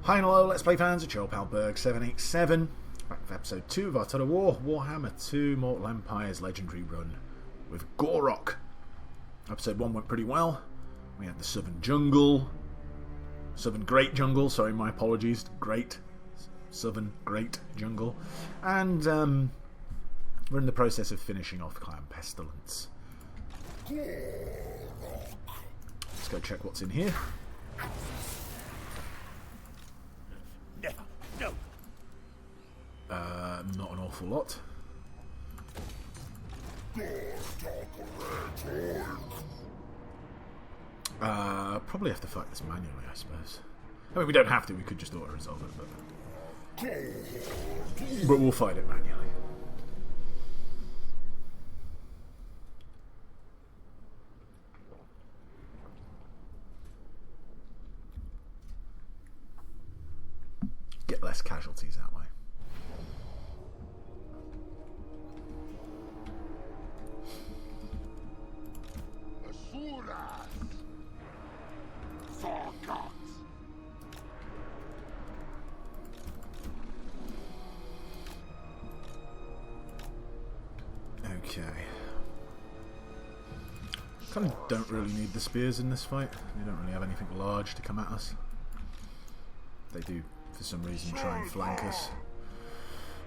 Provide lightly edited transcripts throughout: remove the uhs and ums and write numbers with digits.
Hi and hello, Let's Play fans, it's your pal Berg787. Back with episode 2 of our Total War, Warhammer II, Mortal Empire's legendary run with Gor-Rok. Episode 1 went pretty well. We had the Southern Great Jungle, sorry, my apologies, Southern Great Jungle. And we're in the process of finishing off Clan Pestilence. Let's go check what's in here. No. Not an awful lot. Probably have to fight this manually, I suppose. I mean, we don't have to, we could just auto-resolve it, but we'll fight it manually. Get less casualties that way. Okay. Kind of don't really need the spears in this fight. We don't really have anything large to come at us. They do, for some reason, try and flank us.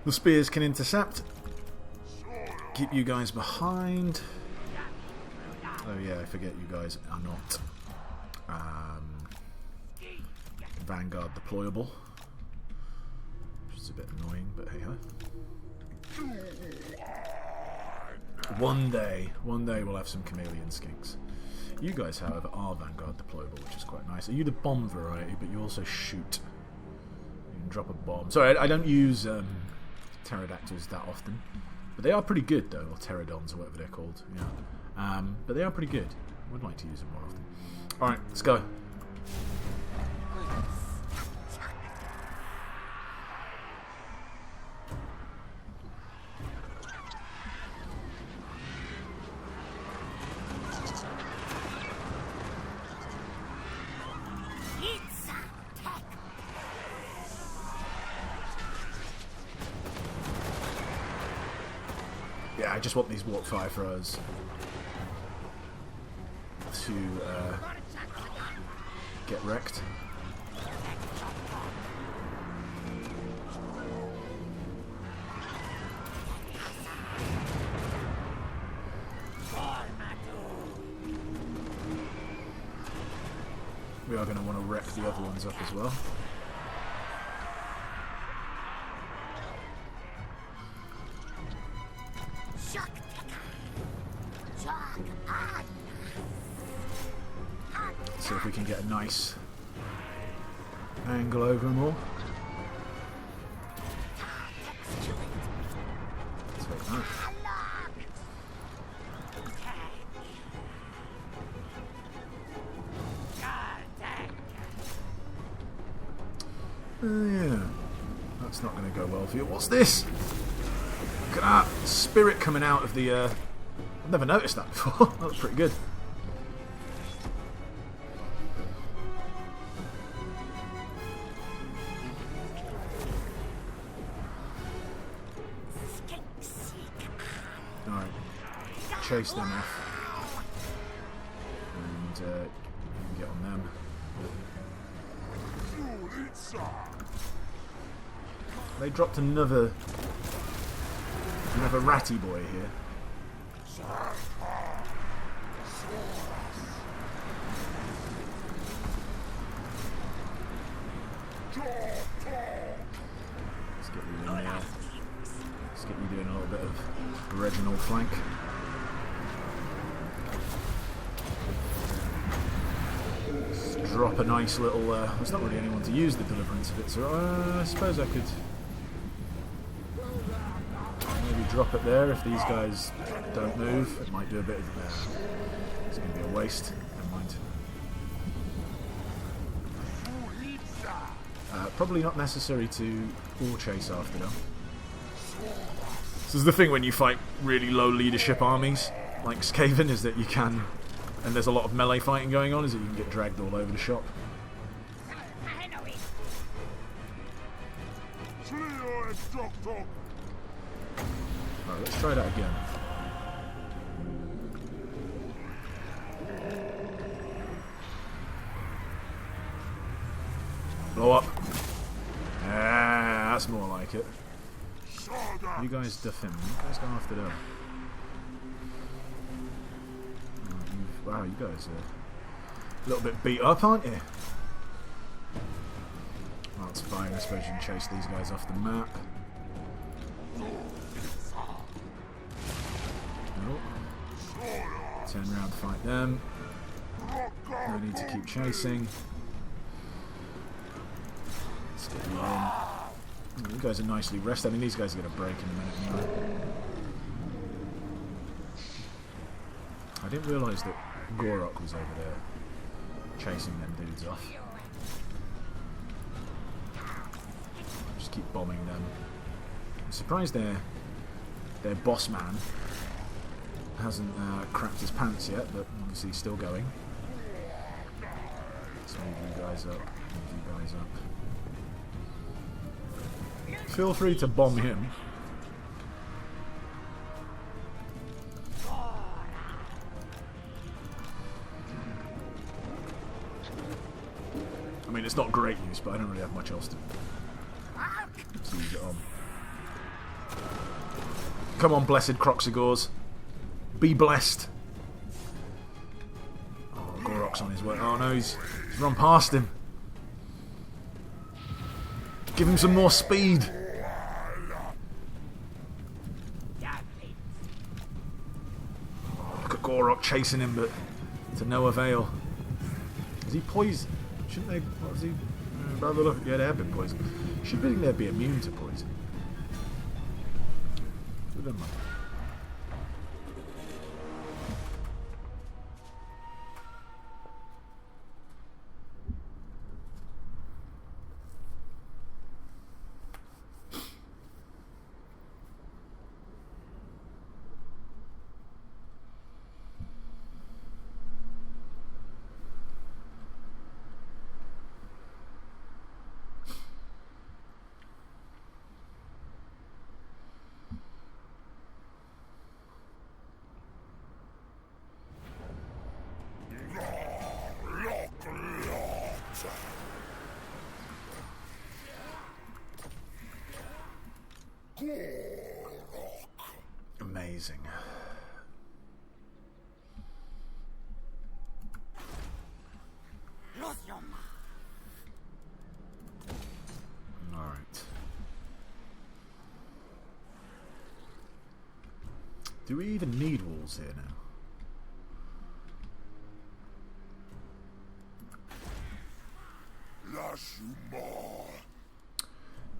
The spears can intercept. Keep you guys behind. Oh yeah, I forget you guys are not Vanguard deployable. Which is a bit annoying, but hey ho. One day we'll have some chameleon skinks. You guys, however, are Vanguard deployable, which is quite nice. Are you the bomb variety, but you also shoot? You can drop a bomb. Sorry, I don't use pterodactyls that often. But they are pretty good, though, or pterodons, or whatever they're called. Yeah. But they are pretty good. I would like to use them more often. Alright, let's go. Yeah, I just want these warp fire throws to get wrecked. We are going to want to wreck the other ones up as well. See if we can get a nice angle over them all. Take that. Yeah, that's not going to go well for you. What's this? Look at that spirit coming out of the. I've never noticed that before. That was pretty good. Alright, chase them off, and you can get on them. They dropped another ratty boy here. Let's get you in there. Let's get you doing a little bit of original flank. Let's drop a nice little. There's not really anyone to use the deliverance of it, so I suppose I could maybe drop it there if these guys don't move. It might do a bit of. It's going to be a waste. Never mind. Probably not necessary to all chase after them. This is the thing when you fight really low leadership armies, like Skaven, is that you can, and there's a lot of melee fighting going on, is that you can get dragged all over the shop. Alright, let's try that again. Blow up. Ah, that's more like it. You guys duff him. You guys go after them. Wow, you guys are a little bit beat up, aren't you? Well, that's fine. I suppose you can chase these guys off the map. Oh. Turn around to fight them. No need to keep chasing. Let's get you in. You guys are nicely rested. I mean, these guys are going to break in a minute anyway. I didn't realise that Gor-Rok was over there chasing them dudes off. Just keep bombing them. I'm surprised their boss man hasn't crapped his pants yet, but obviously he's still going. Let's move you guys up. Move you guys up. Feel free to bomb him. I mean, it's not great use, but I don't really have much else to use it on. Come on, blessed Croxigors. Be blessed. Oh, Gor-Rok's on his way. Oh no, he's run past him. Give him some more speed. Look at Gor-Rok chasing him, but to no avail. Is he poisoned? Shouldn't they? What was he? By the look, yeah, they have been poisoned. Should think they'd be immune to poison. Good enough. Amazing. Alright. Do we even need walls here now?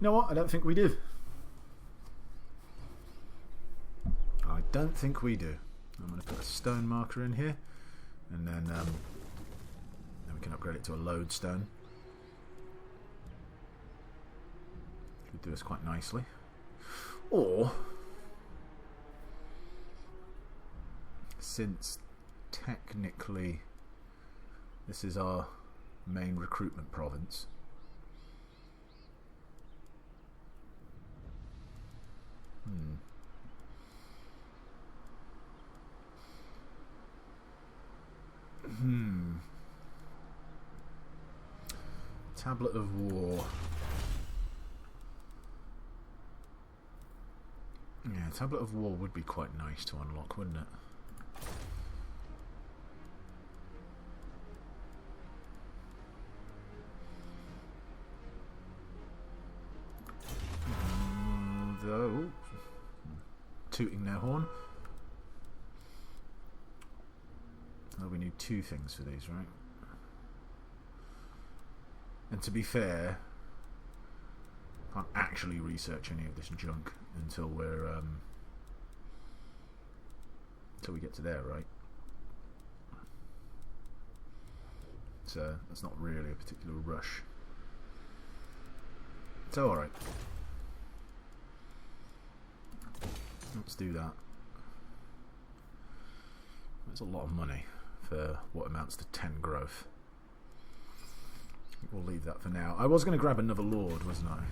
You know what? I don't think we do. I don't think we do. I'm going to put a stone marker in here, and then we can upgrade it to a lodestone. Should do us quite nicely. Or, since technically this is our main recruitment province, Tablet of War. Yeah, Tablet of War would be quite nice to unlock, wouldn't it? Though, tooting their horn. Oh, we need two things for these, right? And to be fair, can't actually research any of this junk until we're until we get to there, right? So that's not really a particular rush. So alright. Let's do that. That's a lot of money for what amounts to 10 growth. We'll leave that for now. I was going to grab another lord, wasn't I?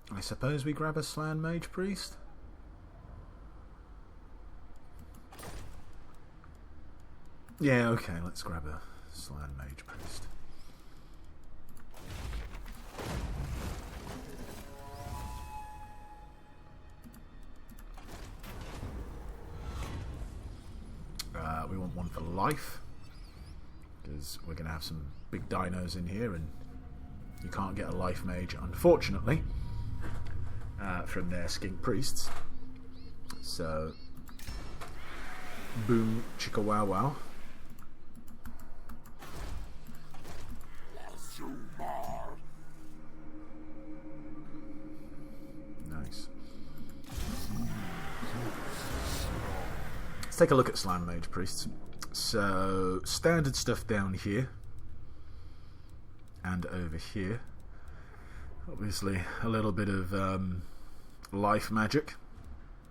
I suppose we grab a Slan Mage Priest. Yeah, okay, let's grab a Slan Mage Priest. We want one for life, because we're going to have some big dinos in here, and you can't get a life mage, unfortunately, from their skink priests. So, boom, chicka wow wow. Nice. Let's take a look at Slan Mage Priests. So, standard stuff down here and over here. Obviously, a little bit of life magic,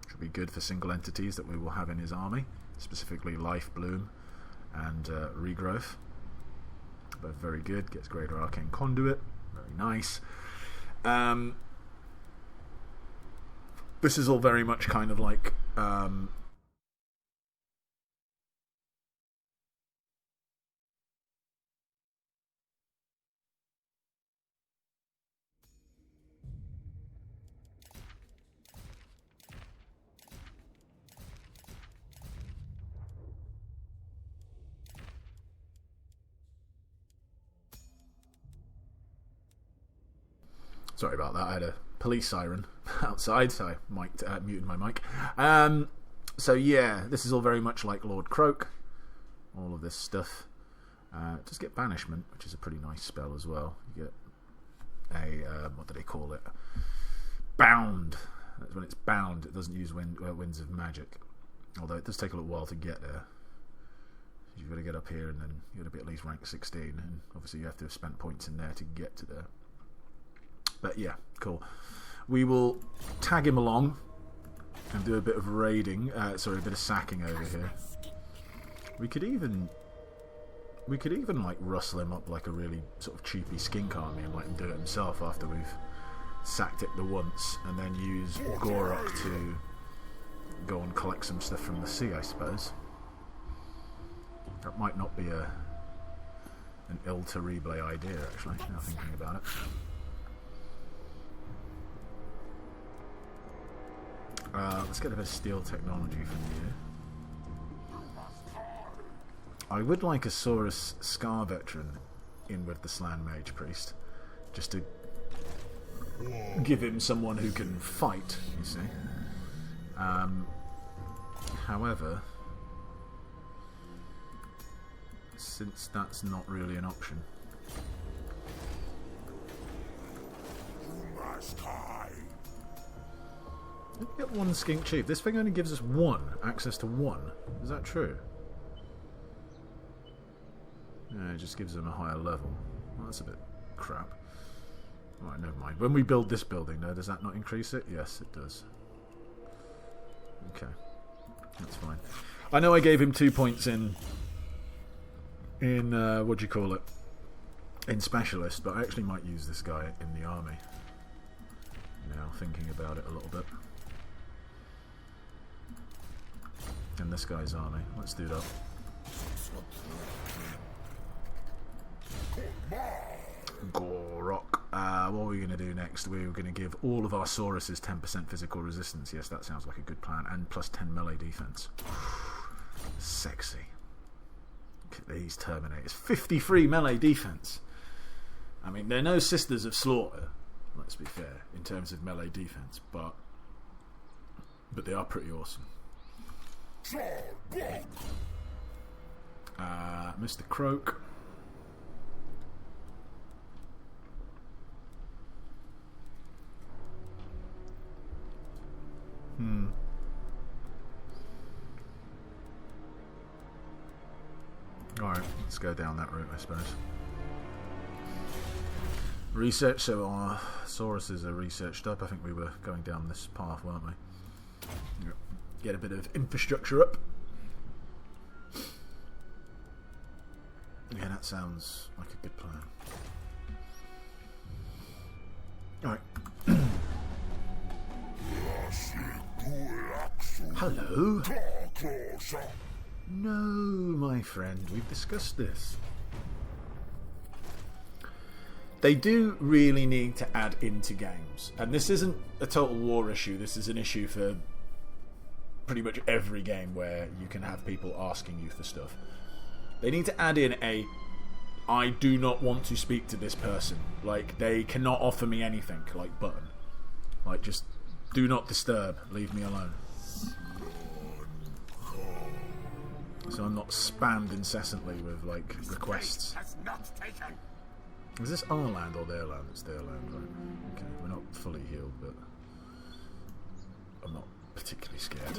which will be good for single entities that we will have in his army, specifically Life Bloom and Regrowth. Both very good. Gets Greater Arcane Conduit. Very nice. This is all very much kind of like sorry about that, I had a police siren outside, so I muted my mic. So yeah, this is all very much like Lord Croak. All of this stuff. Just get Banishment, which is a pretty nice spell as well. You get a, what do they call it? Bound. That's when it's bound, it doesn't use Winds of Magic. Although it does take a little while to get there. You've got to get up here, and then you've got to be at least rank 16, and obviously you have to have spent points in there to get to there. But yeah, cool. We will tag him along and do a bit of raiding. A bit of sacking over here. We could even like rustle him up like a really sort of cheapy skink army and let him do it himself after we've sacked it the once, and then use Gor-Rok to go and collect some stuff from the sea, I suppose. That might not be an ill terrible idea, actually, now thinking about it. Let's get a bit of steel technology from you. I would like a Saurus Scar Veteran in with the Slan Mage Priest, just to give him someone who can fight, you see. However, since that's not really an option, we get one Skink Chief. This thing only gives us access to one. Is that true? Yeah, it just gives them a higher level. Well, that's a bit crap. Alright, never mind. When we build this building, though, does that not increase it? Yes, it does. Okay. That's fine. I know I gave him 2 points in what do you call it? In Specialist, but I actually might use this guy in the army. Now, thinking about it a little bit. In this guy's army. Let's do that. Gor-Rok. What are we going to do next? We're going to give all of our Sauruses 10% physical resistance. Yes, that sounds like a good plan. And plus 10 melee defense. Sexy. Look at these Terminators. 53 melee defense. I mean, they're no Sisters of Slaughter, let's be fair, in terms of melee defense, but they are pretty awesome. Mr. Croak. Alright, let's go down that route, I suppose. Research, so our Sauruses are researched up. I think we were going down this path, weren't we? Yep. Get a bit of infrastructure up. Yeah, that sounds like a good plan. Alright. Hello? No, my friend, we've discussed this. They do really need to add into games. And this isn't a Total War issue, this is an issue for pretty much every game where you can have people asking you for stuff. They need to add in a I do not want to speak to this person. Like, they cannot offer me anything, like, button. Like, just do not disturb, leave me alone. So I'm not spammed incessantly with, like, requests. Is this our land or their land? It's their land, right? Okay, we're not fully healed, but I'm not particularly scared.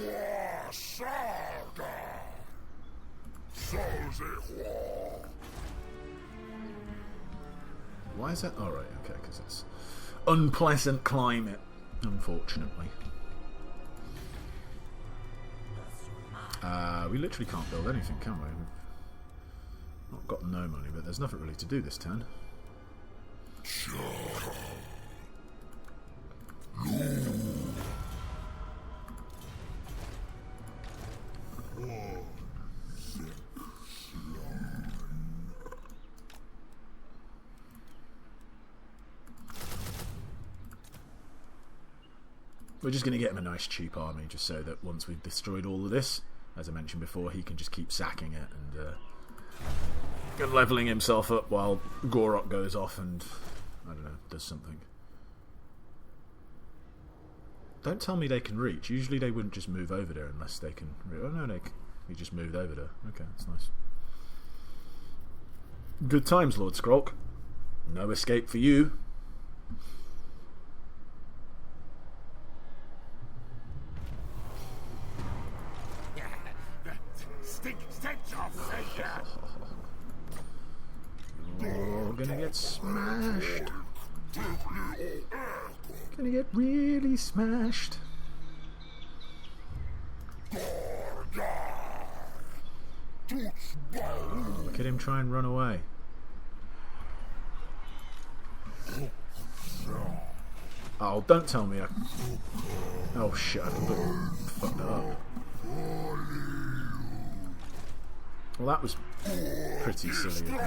Why is that? Oh, right, okay, because it's unpleasant climate, unfortunately. We literally can't build anything, can we? We've not got no money, but there's nothing really to do this turn. We're just going to get him a nice cheap army, just so that once we've destroyed all of this, as I mentioned before, he can just keep sacking it and levelling himself up while Gor-Rok goes off and, I don't know, does something. Don't tell me they can reach. Usually they wouldn't just move over there unless they can... Oh no, he just moved over there. Okay, that's nice. Good times, Lord Skrulk. No escape for you. You're gonna get smashed. Gonna get really smashed. Look at him try and run away. Oh, don't tell me I... Oh shit, I fucked that up. Well, that was pretty silly of me.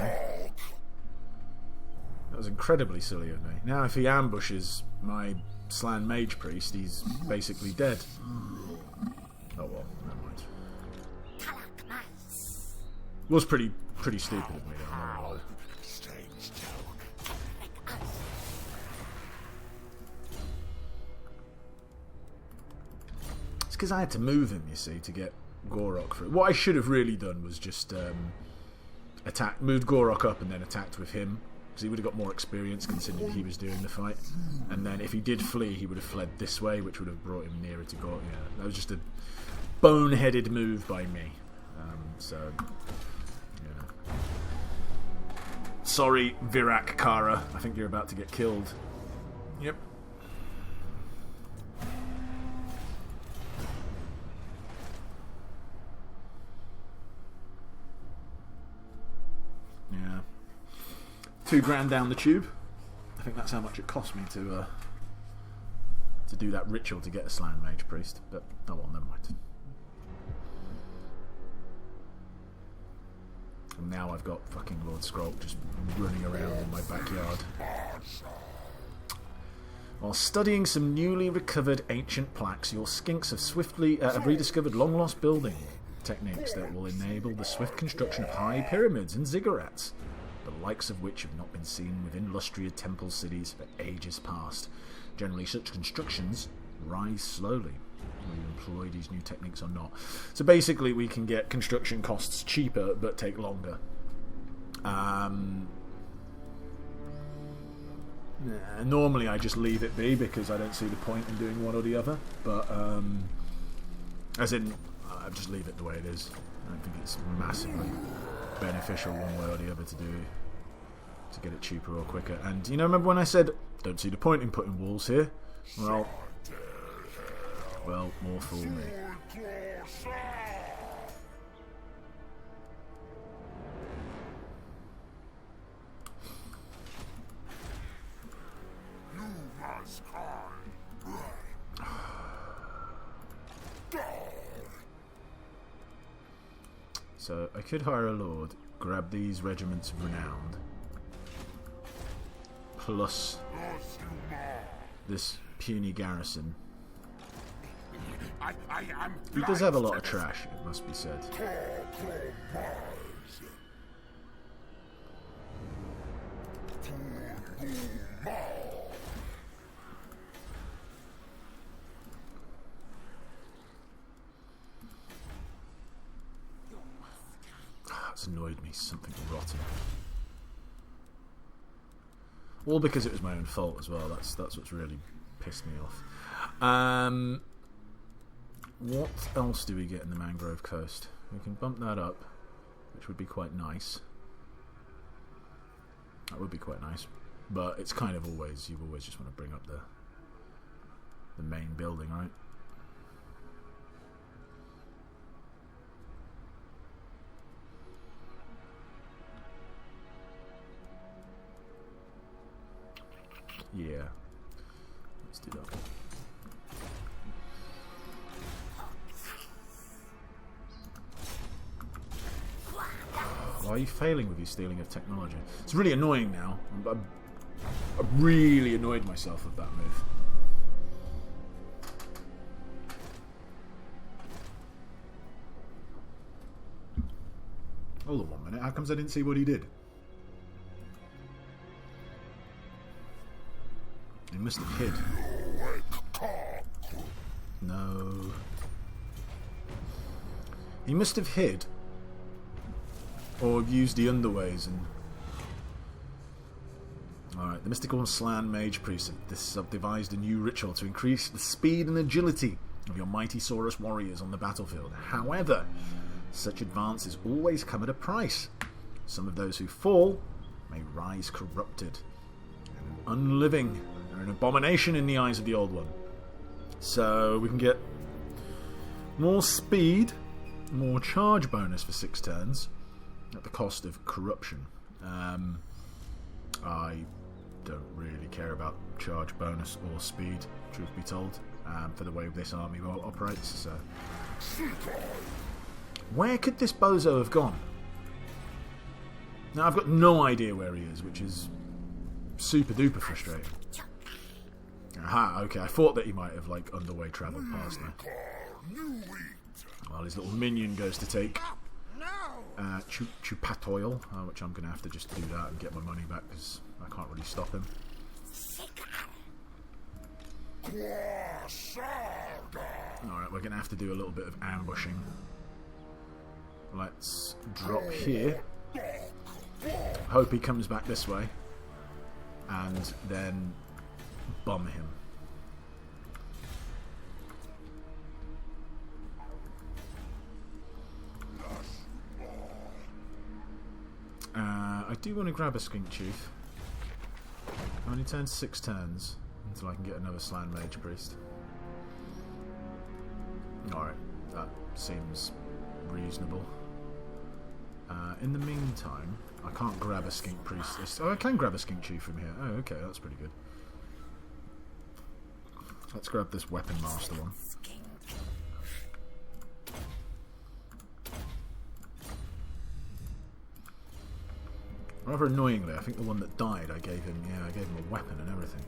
That was incredibly silly of me. Now, if he ambushes my Slan Mage Priest, he's basically dead. Oh well, never mind. Was pretty stupid of me, though. I'm not gonna lie. It's because I had to move him, you see, to get Gor-Rok through. What I should have really done was just moved Gor-Rok up and then attacked with him, because he would have got more experience considering he was doing the fight. And then if he did flee, he would have fled this way, which would have brought him nearer to Gor. Yeah, that was just a boneheaded move by me. So, yeah. Sorry, Virak Kara. I think you're about to get killed. Yep. Yeah. $2,000 down the tube. I think that's how much it cost me to do that ritual to get a Slan Mage Priest. But oh well, never mind. And now I've got fucking Lord Skrulk just running around in my backyard. While studying some newly recovered ancient plaques, your skinks have rediscovered long-lost building techniques that will enable the swift construction of high pyramids and ziggurats, the likes of which have not been seen within illustrious temple cities for ages past. Generally, such constructions rise slowly, whether you employ these new techniques or not. So basically, we can get construction costs cheaper, but take longer. Normally, I just leave it be because I don't see the point in doing one or the other. But as in, I just leave it the way it is. I don't think it's massively beneficial one way or the other to do to get it cheaper or quicker. And you know, remember when I said don't see the point in putting walls here? Well, more fool me. So I could hire a lord, grab these regiments of renowned, plus this puny garrison. He does have a lot of trash, it must be said. It's annoyed me, something rotten. All because it was my own fault as well. That's what's really pissed me off. What else do we get in the Mangrove Coast? We can bump that up, which would be quite nice. That would be quite nice, but it's kind of always, you always just want to bring up the main building, right? Yeah, let's do that. Why are you failing with your stealing of technology? It's really annoying now. I really annoyed myself with that move. Hold on 1 minute. How comes I didn't see what he did? He must have hid. No. He must have hid. Or used the underways and... Alright, the Mystical Slan Mage Priest. This have devised a new ritual to increase the speed and agility of your mighty Saurus warriors on the battlefield. However, such advances always come at a price. Some of those who fall may rise corrupted and unliving. They're an abomination in the eyes of the Old One. So we can get more speed, more charge bonus for 6 turns at the cost of corruption. I don't really care about charge bonus or speed, truth be told, for the way this army operates. So, where could this bozo have gone? Now I've got no idea where he is, which is super duper frustrating. Aha, okay, I thought that he might have like underway travelled past me. Well, his little minion goes to take Chupatoil, which I'm going to have to just do that and get my money back because I can't really stop him. Alright, we're going to have to do a little bit of ambushing. Let's drop here. Hope he comes back this way. And then bum him. I do want to grab a Skink Chief. How many turns? 6 turns until I can get another Slan Mage Priest. Alright, that seems reasonable. In the meantime, I can't grab a Skink Priest. Oh, I can grab a Skink Chief from here. Oh, okay, that's pretty good. Let's grab this Weapon Master one. Rather annoyingly, I think the one that died, I gave him a weapon and everything.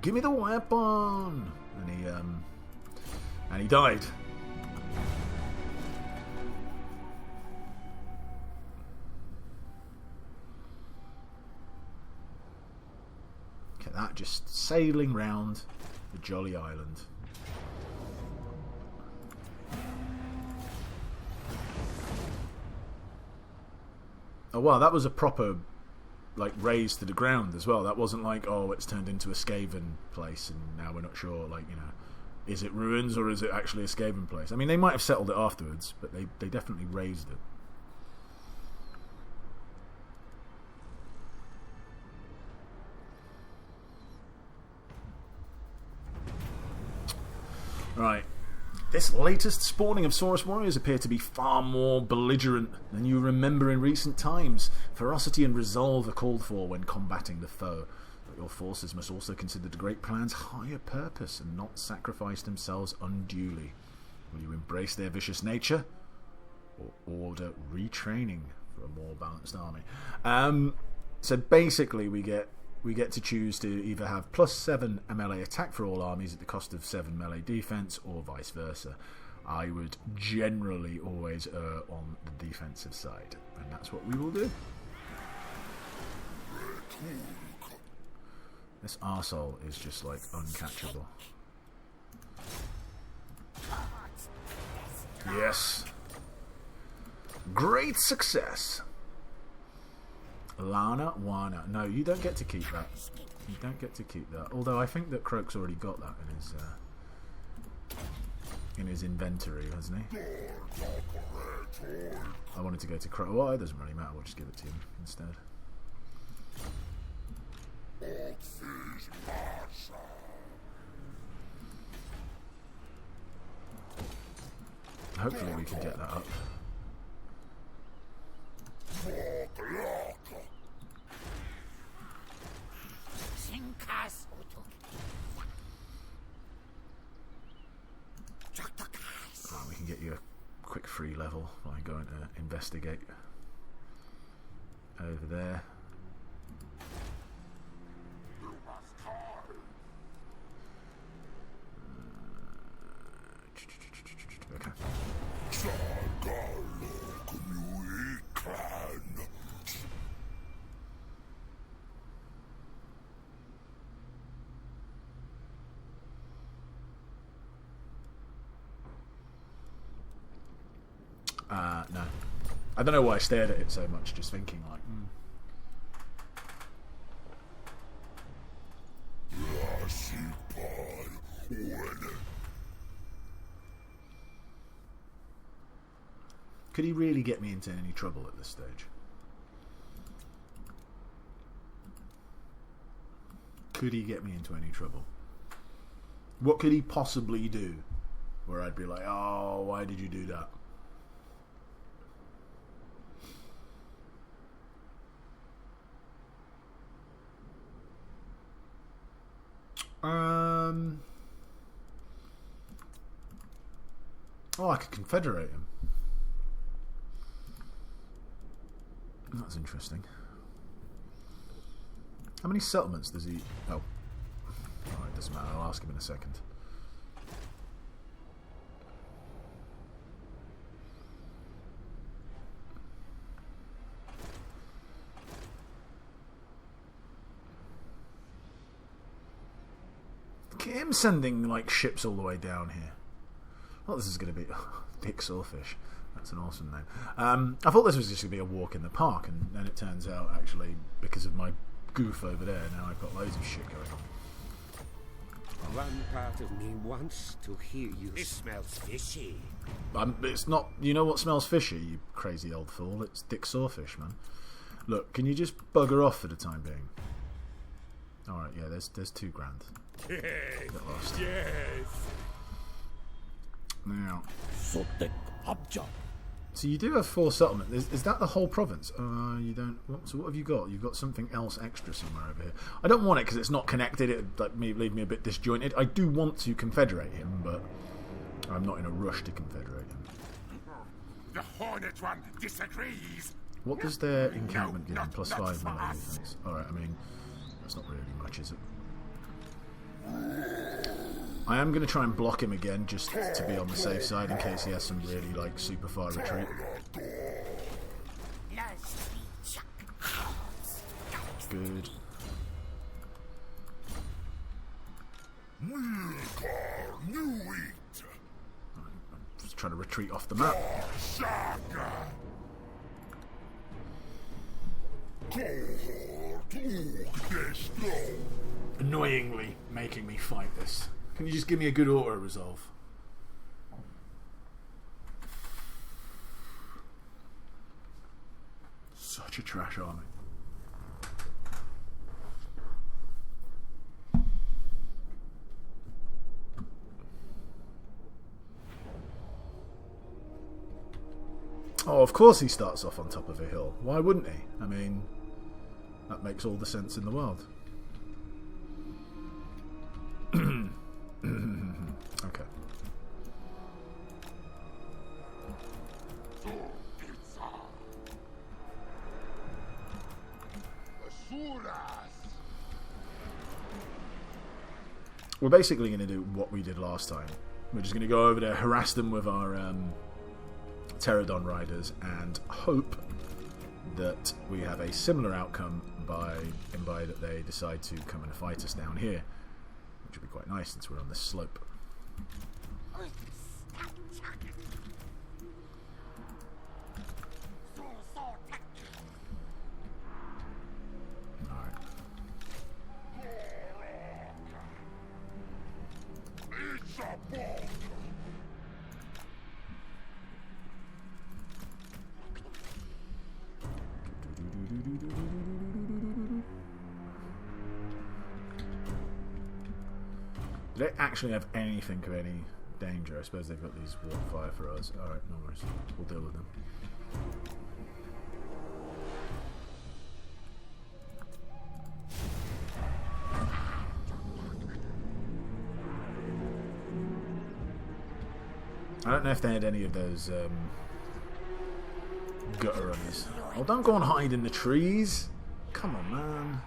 Give me the weapon! And he died. Look at that, just sailing round the jolly island. Oh wow, that was a proper like raise to the ground as well. That wasn't like, oh, it's turned into a Skaven place and now we're not sure, like, you know, is it ruins or is it actually a Skaven place? I mean, they might have settled it afterwards, but they definitely raised it. Right. This latest spawning of Saurus warriors appear to be far more belligerent than you remember in recent times. Ferocity and resolve are called for when combating the foe. But your forces must also consider the great plan's higher purpose and not sacrifice themselves unduly. Will you embrace their vicious nature, or order retraining for a more balanced army? So basically we get to choose to either have +7 melee attack for all armies at the cost of 7 melee defense, or vice versa. I would generally always err on the defensive side, and that's what we will do. This arsehole is just like uncatchable. Yes. Great success. Lana Wana. No, you don't get to keep that. You don't get to keep that. Although I think that Croak's already got that in his inventory, hasn't he? I wanted to go to Croak. Well, it doesn't really matter. We'll just give it to him instead. Hopefully we can get that up. Right, we can get you a quick free level by going to investigate over there. Okay. No. I don't know why I stared at it so much, just thinking like, Could he really get me into any trouble at this stage? Could he get me into any trouble? What could he possibly do where I'd be like, oh, why did you do that? Oh, I could confederate him. That's interesting. How many settlements does he... Oh. Alright, doesn't matter. I'll ask him in a second. Look at him sending, like, ships all the way down here. Oh, this is going to be... Dick Sawfish. That's an awesome name. I thought this was just going to be a walk in the park, and then it turns out, actually, because of my goof over there, now I've got loads of shit going on. One part of me wants to hear you. This smells fishy. It's not... You know what smells fishy, you crazy old fool? It's Dick Sawfish, man. Look, can you just bugger off for the time being? Alright, yeah, there's $2 grand. Yes. Get lost. Yes. Now... Object. So you do have 4 settlements. Is that the whole province? You don't... So what have you got? You've got something else extra somewhere over here. I don't want it because it's not connected. It would leave me a bit disjointed. I do want to confederate him, but I'm not in a rush to confederate him. The Hornet one disagrees. What does their encampment give him? +5 melee defense. Alright, I mean, that's not really much, is it? I am going to try and block him again, just to be on the safe side, in case he has some really, like, super far retreat. Good. I'm just trying to retreat off the map. Annoyingly making me fight this. Can you just give me a good auto resolve? Such a trash army. Oh, of course he starts off on top of a hill. Why wouldn't he? I mean, that makes all the sense in the world. Okay. We're basically going to do what we did last time. We're just going to go over there, harass them with our Pterodon riders, and hope that we have a similar outcome by that they decide to come and fight us down here, which would be quite nice since we're on this slope. They don't actually have anything of any danger. I suppose they've got these water fire throwers. Alright, no worries. We'll deal with them. I don't know if they had any of those gutter runners. Oh, don't go and hide in the trees. Come on, man.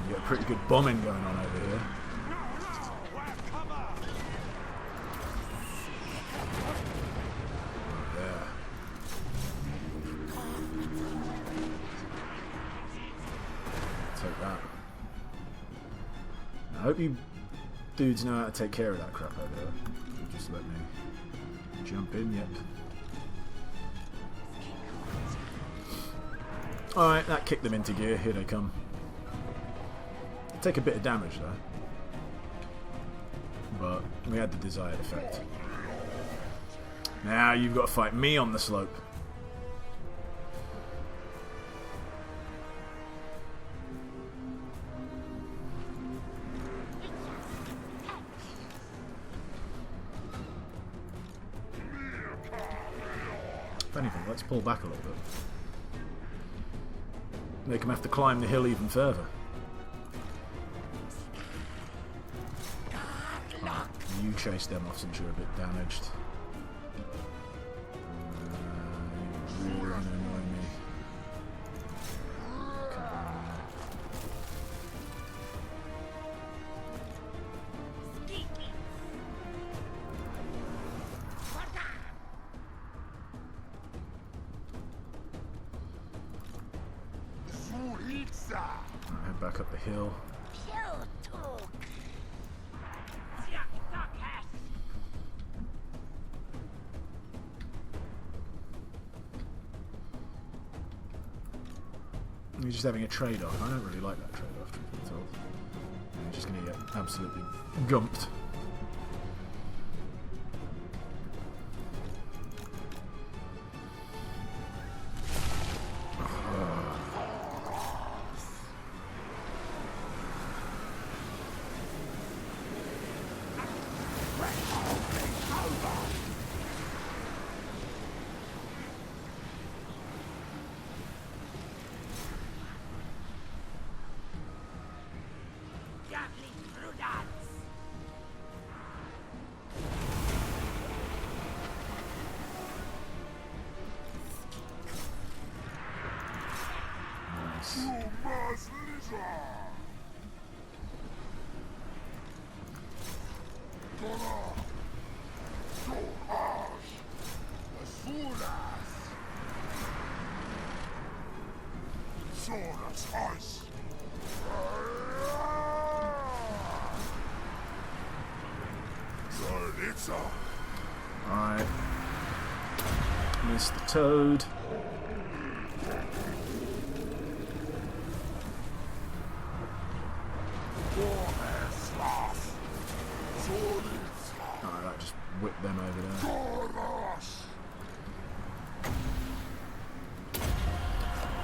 You got pretty good bombing going on over here. I hope you dudes know how to take care of that crap over there. Just let me jump in, yep. Alright, that kicked them into gear. Here they come. They take a bit of damage though. But we had the desired effect. Now you've got to fight me on the slope. If anything, let's pull back a little bit. Make them have to climb the hill even further. Oh, you chase them off since you're a bit damaged. You're really going to annoy me. Come on. Head back up the hill. You're just having a trade-off. I don't really like that trade-off, truth be told. You're just going to get absolutely gumped. Alright. Missed the toad. Alright, that just whipped them over there.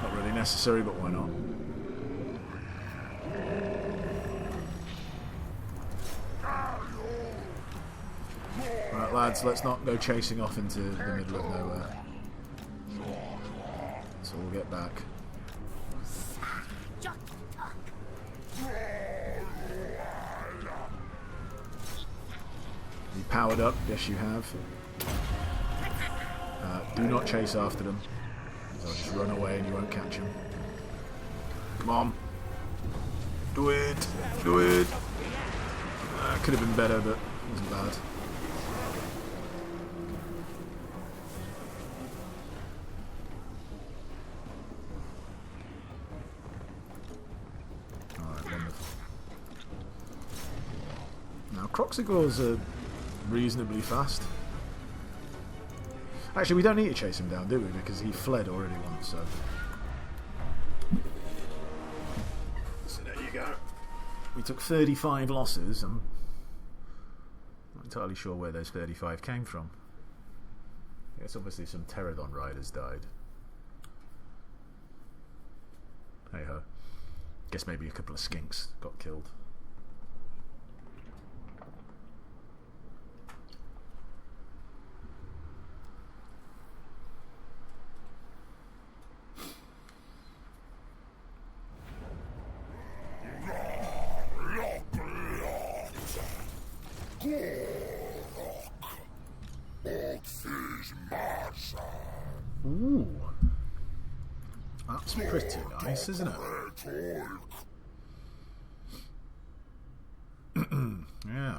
Not really necessary, but why not? Right, lads, let's not go chasing off into the middle of nowhere. So we'll get back. You powered up? Yes, you have. Do not chase after them. They'll just run away and you won't catch them. Come on. Do it. Do it. Could have been better, but it wasn't bad. Alright, wonderful. Now, Croxigors are reasonably fast. Actually, we don't need to chase him down, do we? Because he fled already once, so... So there you go. We took 35 losses. I'm not entirely sure where those 35 came from. I guess obviously some Pterodon riders died. Hey ho. Guess maybe a couple of skinks got killed. Ooh. That's pretty nice, isn't it? Yeah.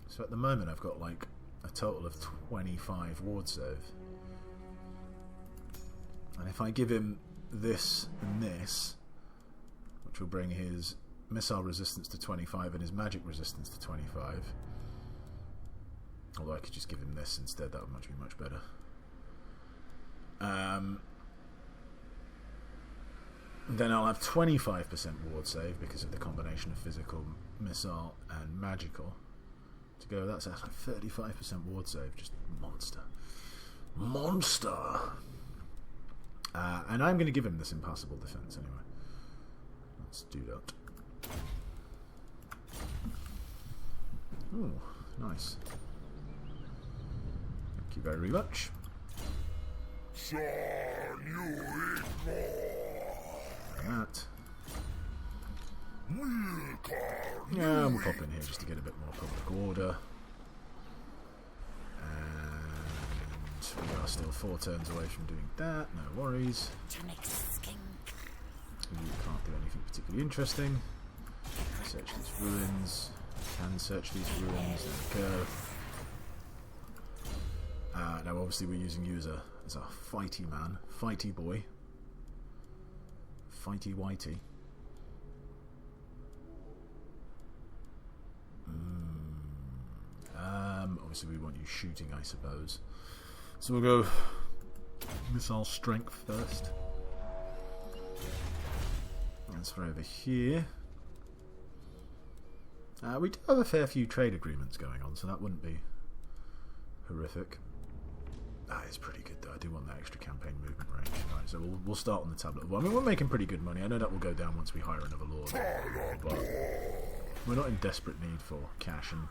So at the moment I've got like a total of 25 ward save. And if I give him this and this, which will bring his missile resistance to 25 and his magic resistance to 25. Although I could just give him this instead, that would be much better. Then I'll have 25% ward save because of the combination of physical, missile and magical. To go, that's like 35% ward save, just monster. Monster! And I'm going to give him this impassable defense anyway. Let's do that. Ooh, nice. Thank you very much. That. Yeah, we'll pop in here just to get a bit more public order. And we are still 4 turns away from doing that, no worries. You can't do anything particularly interesting. Search these ruins. Can search these ruins. There we go. Now obviously we're using you as a fighty man. Fighty boy. Fighty whitey. Obviously we want you shooting, I suppose. So we'll go missile strength first. Transfer over here. We do have a fair few trade agreements going on, so that wouldn't be horrific. That is pretty good though. I do want that extra campaign movement range. Right, so we'll start on the tablet. Well, I mean, we're making pretty good money. I know that will go down once we hire another lord, but we're not in desperate need for cash. And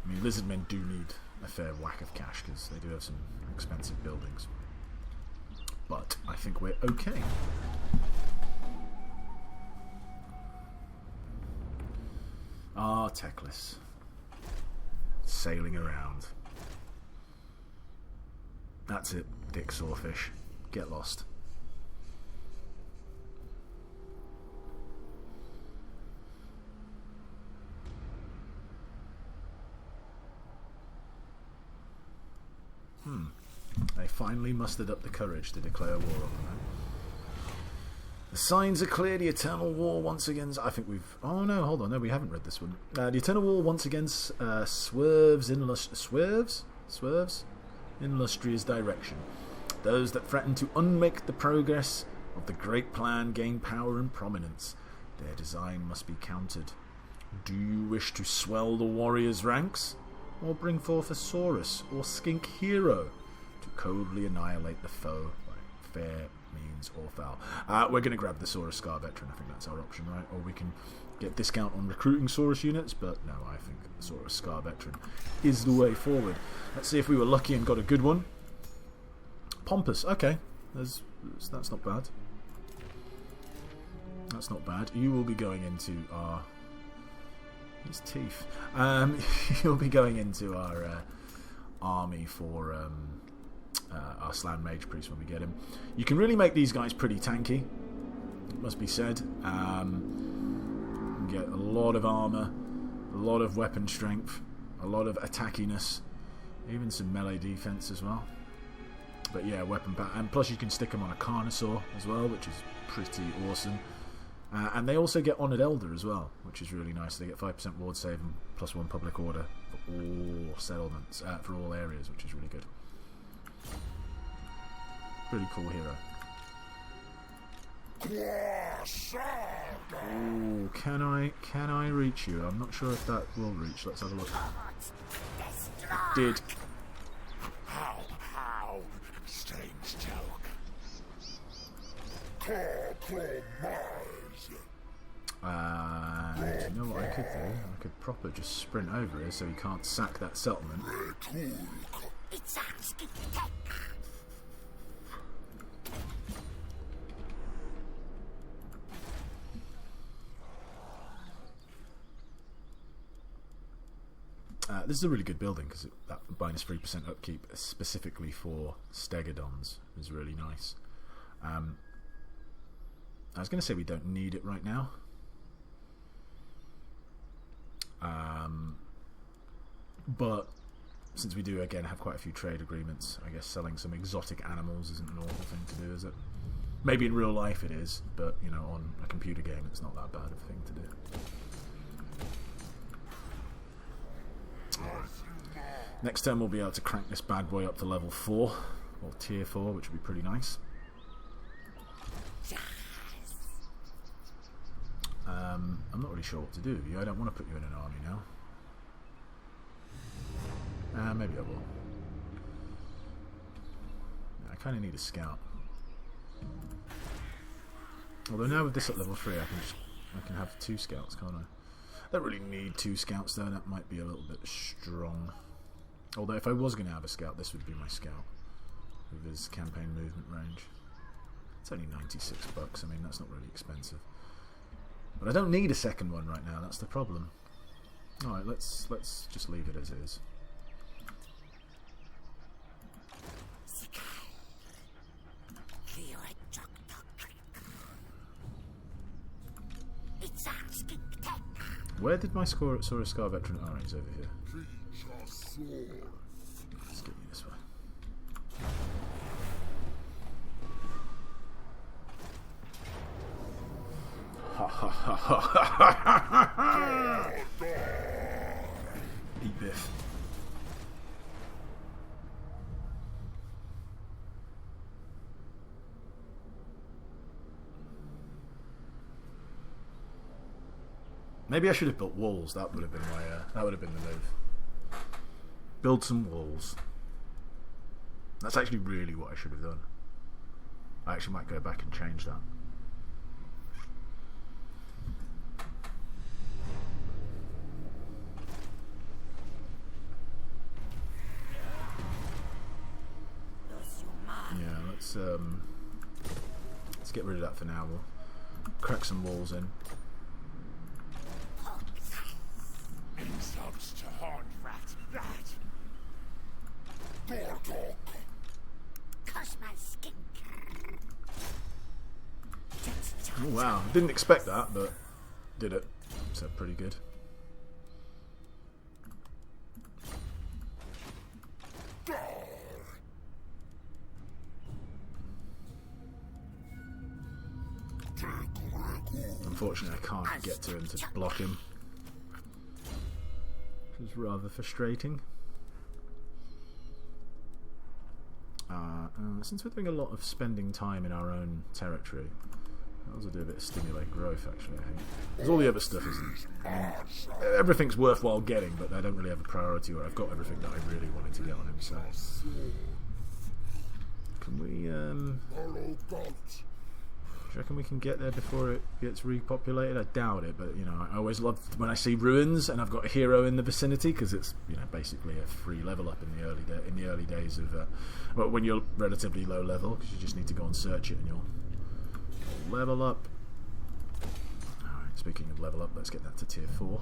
I mean, lizardmen do need a fair whack of cash because they do have some expensive buildings. But I think we're okay. Ah, Teclis. Sailing around. That's it, Dick Sawfish. Get lost. They finally mustered up the courage to declare war on them. The signs are clear. The Eternal War once again. I think we've. Oh no, hold on. No, we haven't read this one. The Eternal War once again swerves in illustrious direction. Those that threaten to unmake the progress of the great plan gain power and prominence. Their design must be countered. Do you wish to swell the warrior's ranks, or bring forth a Saurus or Skink hero to coldly annihilate the foe by fair means or foul? We're going to grab the Saurus Scar Veteran. I think that's our option, right? Or we can get discount on recruiting Saurus units, but no, I think the Saurus Scar Veteran is the way forward. Let's see if we were lucky and got a good one. Pompous, okay. That's not bad. That's not bad. You will be going into our... his teeth. You'll be going into our army for our Slan Mage Priest when we get him. You can really make these guys pretty tanky, it must be said. You can get a lot of armour, a lot of weapon strength, a lot of attackiness, even some melee defense as well. But yeah, weapon power, and plus you can stick them on a Carnosaur as well, which is pretty awesome. And they also get Honoured Elder as well, which is really nice. They get 5% ward save and +1 public order for all settlements, for all areas, which is really good. Pretty cool hero. Ooh, can I reach you? I'm not sure if that will reach. Let's have a look. Did. How? Strange joke. You know what I could do? I could proper just sprint over here so he can't sack that settlement. Itza, Skink This is a really good building because that -3% upkeep specifically for Stegodons is really nice. I was going to say we don't need it right now. But since we do again have quite a few trade agreements, I guess selling some exotic animals isn't an awful thing to do, is it? Maybe in real life it is, but you know, on a computer game it's not that bad of a thing to do. Next turn we'll be able to crank this bad boy up to level 4 or tier 4, which would be pretty nice. I'm not really sure what to do with you. I don't want to put you in an army now. Maybe I will. I kind of need a scout. Although now with this at level 3 I can have 2 scouts, can't I? I don't really need 2 scouts though, that might be a little bit strong. Although if I was going to have a scout, this would be my scout. With his campaign movement range. It's only $96, I mean that's not really expensive. But I don't need a second one right now, that's the problem. Alright, let's just leave it as is. Where did my Saurus Scar Veteran... Oh, he's over here. Let's get you this way. Eat Biff. Maybe I should have built walls. That would have been my. That would have been the move. Build some walls. That's actually really what I should have done. I actually might go back and change that. Yeah, let's get rid of that for now. We'll crack some walls in. Insults to horn rat, that. Gor-Rok. Cosma Skink. Oh wow, didn't expect that, but did it. So pretty good. Unfortunately, I can't get to him to block him. Which is rather frustrating. Since we're doing a lot of spending time in our own territory, I'll also do a bit of stimulate growth, actually, I think. Because all the other stuff isn't... everything's worthwhile getting, but I don't really have a priority where I've got everything that I really wanted to get on him, so... Can we, do you reckon we can get there before it gets repopulated? I doubt it, but, you know, I always love when I see ruins and I've got a hero in the vicinity, because it's, you know, basically a free level up in the early days of... well, when you're relatively low level, because you just need to go and search it and you'll level up. Alright, speaking of level up, let's get that to tier 4.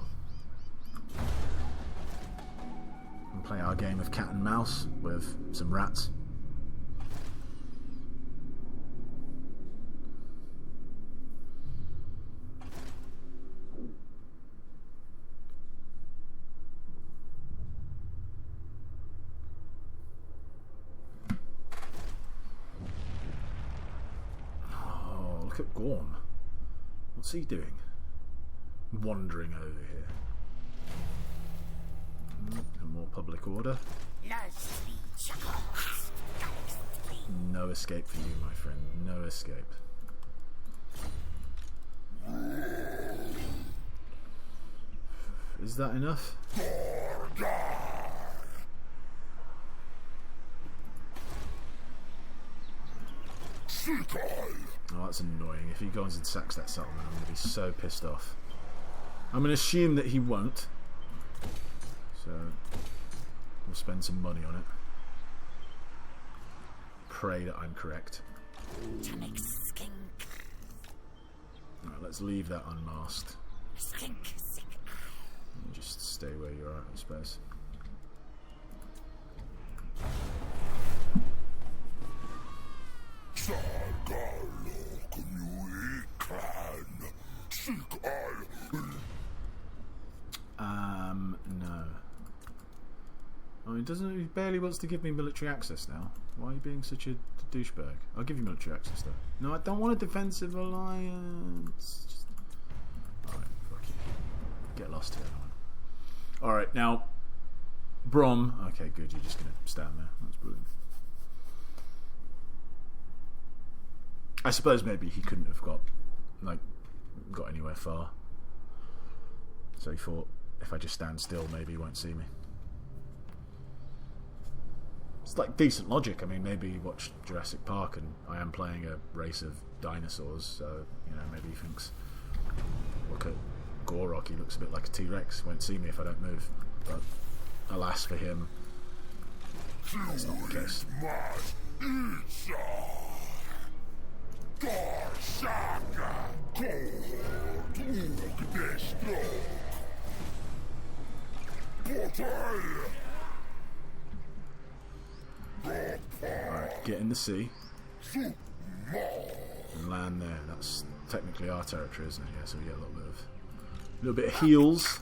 And play our game of cat and mouse with some rats. Look at Gorm. What's he doing? Wandering over here. More public order. No escape for you, my friend. No escape. Is that enough? Oh, that's annoying. If he goes and sacks that settlement, I'm going to be so pissed off. I'm going to assume that he won't. So, we'll spend some money on it. Pray that I'm correct. Alright, let's leave that unmasked. And just stay where you are, I suppose. No. I mean, he barely wants to give me military access now. Why are you being such a douchebag? I'll give you military access though. No, I don't want a defensive alliance. Alright, fuck you. Get lost here. Alright, now, Brom. Okay, good, you're just going to stand there. That's brilliant. I suppose maybe he couldn't have got anywhere far. So he thought, if I just stand still, maybe he won't see me. It's like decent logic. I mean, maybe he watched Jurassic Park and I am playing a race of dinosaurs, so, you know, maybe he thinks, look at Gor-Rok, he looks a bit like a T-Rex, won't see me if I don't move. But alas for him, that's not the case. Alright, get in the sea and land there. That's technically our territory, isn't it? Yeah, so we get a little bit of heals.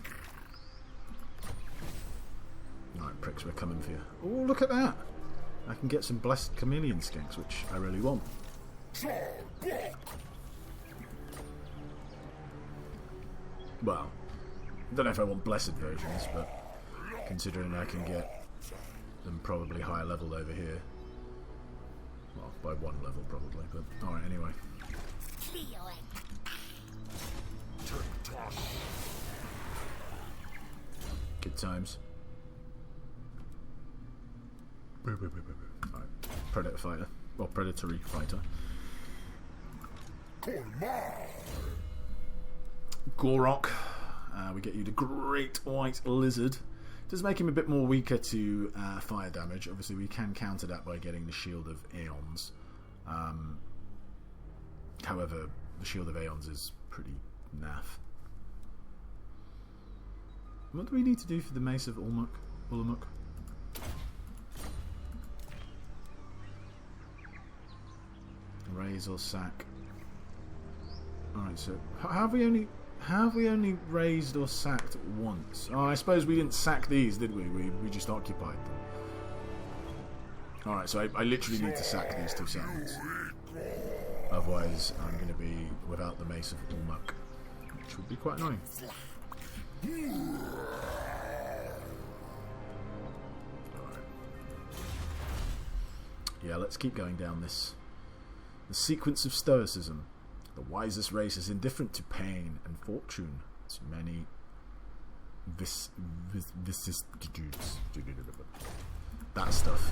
Alright, pricks, we're coming for you. Oh, look at that! I can get some blessed chameleon skinks, which I really want. Well, I don't know if I want blessed versions, but considering I can get them probably higher level over here. Well, by one level probably, but alright, anyway. Good times. Alright, predator fighter. Well, predatory fighter. Gor-Rok. We get you the Great White Lizard. Does make him a bit more weaker to fire damage. Obviously, we can counter that by getting the Shield of Aeons. However, the Shield of Aeons is pretty naff. What do we need to do for the Mace of Ulamuk? Raise or sack. Alright, so have we only raised or sacked once? Oh, I suppose we didn't sack these, did we? We just occupied them. Alright, so I literally need to sack these two settlements. Otherwise, I'm going to be without the Mace of Ulamuk, which would be quite annoying. Alright. Yeah, let's keep going down this. The sequence of stoicism. The wisest race is indifferent to pain and fortune. It's many vicissitudes. That stuff.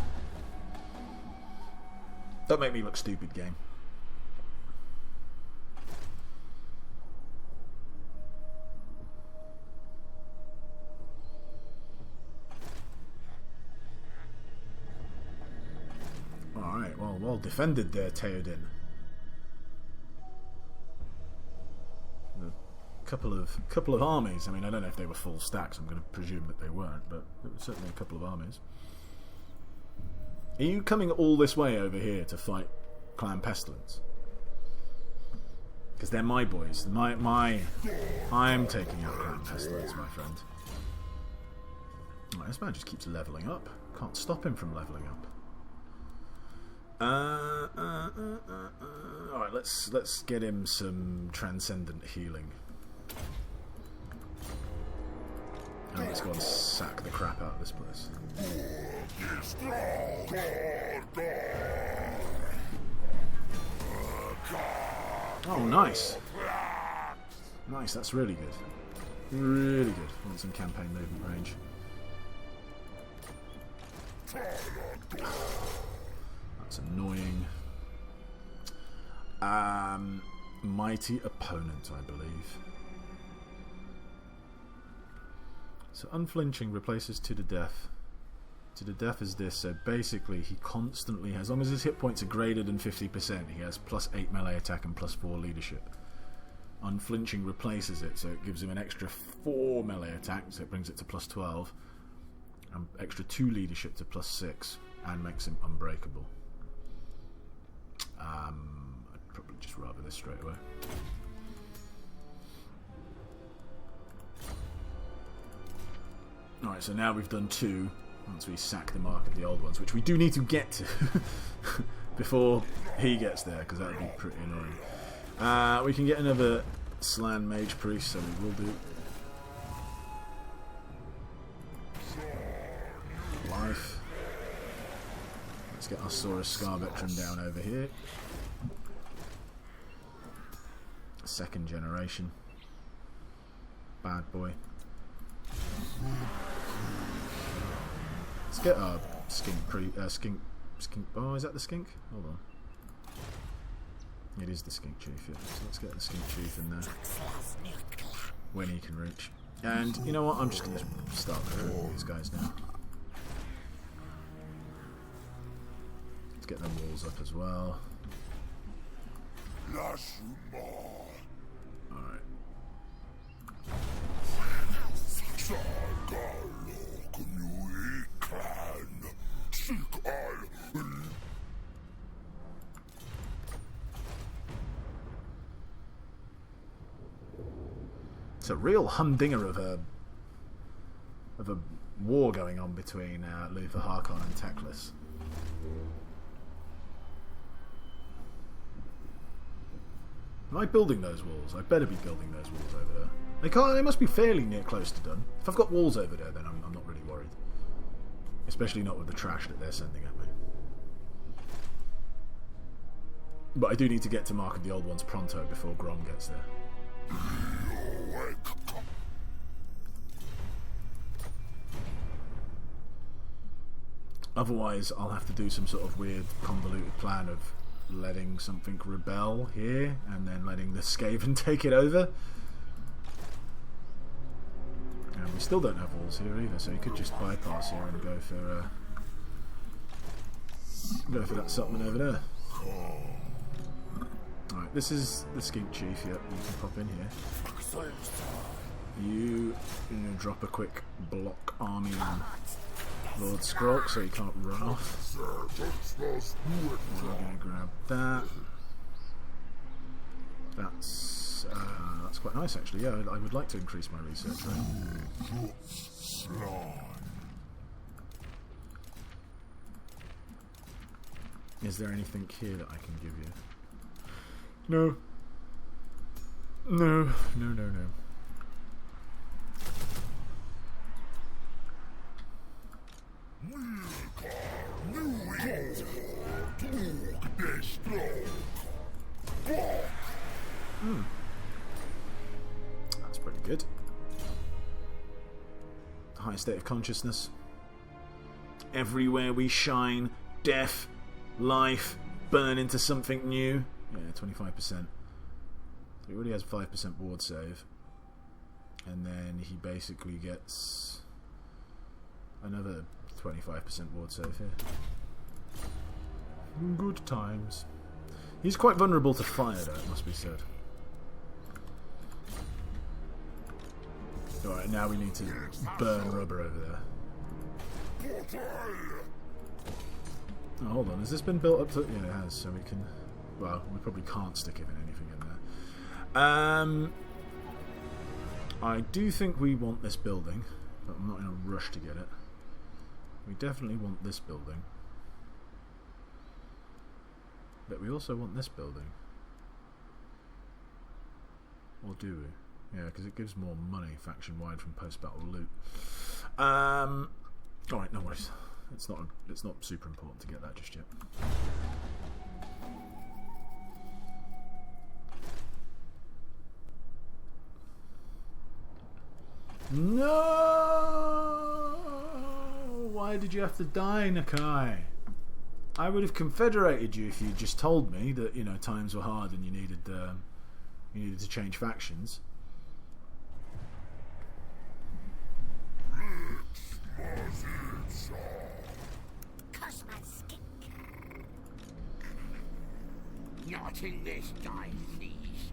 Don't make me look stupid, game. Alright, well defended there, Theoden. Couple of armies. I mean, I don't know if they were full stacks. I'm going to presume that they weren't, but it was certainly a couple of armies. Are you coming all this way over here to fight Clan Pestilence? Because they're my boys. I'm taking out Clan Pestilence, my friend. Right, this man just keeps leveling up. Can't stop him from leveling up. Alright, let's get him some transcendent healing. And let's go and sack the crap out of this place. Oh, nice. Nice, that's really good. Really good. Want some campaign movement range. That's annoying. Mighty opponent, I believe. So unflinching replaces to the death. To the death is this, so basically he constantly has, as long as his hit points are greater than 50%, he has +8 melee attack and +4 leadership. Unflinching replaces it, so it gives him an extra 4 melee attack, so it brings it to +12, and extra 2 leadership to +6, and makes him unbreakable. I'd probably just rather this straight away. Alright, so now we've done 2, once we sack the mark of the old ones, which we do need to get to before he gets there, because that would be pretty annoying. We can get another Slan Mage Priest, so we will do. Life. Let's get our Saurus Scar Veteran down over here. Second generation. Bad boy. Let's get our skink. Oh, is that the skink? Hold on. It is the Skink Chief. Yeah. So let's get the Skink Chief in there when he can reach. And you know what? I'm just going to start recruiting these guys now. Let's get them walls up as well. Alright. It's a real humdinger of a war going on between Luther Harkon and Teclis. Am I building those walls? I better be building those walls over there. They must be fairly near close to done. If I've got walls over there, then I'm not really worried. Especially not with the trash that they're sending at me. But I do need to get to Mark of the Old Ones pronto before Grom gets there. Otherwise, I'll have to do some sort of weird, convoluted plan of letting something rebel here and then letting the Skaven take it over. And we still don't have walls here either, so you could just bypass here and go for that settlement over there. Alright, this is the Skink Chief. Yep, you can pop in here. You drop a quick block army on Lord Skrulk so he can't run off. We're going to grab that. That's quite nice actually. Yeah, I would like to increase my research rate. Is there anything here that I can give you? No. No. high state of consciousness. Everywhere we shine, death, life, burn into something new. Yeah, 25%. So he already has 5% ward save. And then he basically gets another 25% ward save here. Good times. He's quite vulnerable to fire, though, it must be said. Alright, now we need to burn rubber over there. Oh, hold on, has this been built up to... Yeah, it has, so we can... Well, we probably can't stick even anything in there. I do think we want this building, but I'm not in a rush to get it. We definitely want this building. But we also want this building. Or do we? Yeah, because it gives more money faction-wide from post-battle loot. Alright, no worries. It's not super important to get that just yet. No! Why did you have to die, Nakai? I would have confederated you if you just told me that, you know, times were hard and you needed to change factions. Not in this diocese.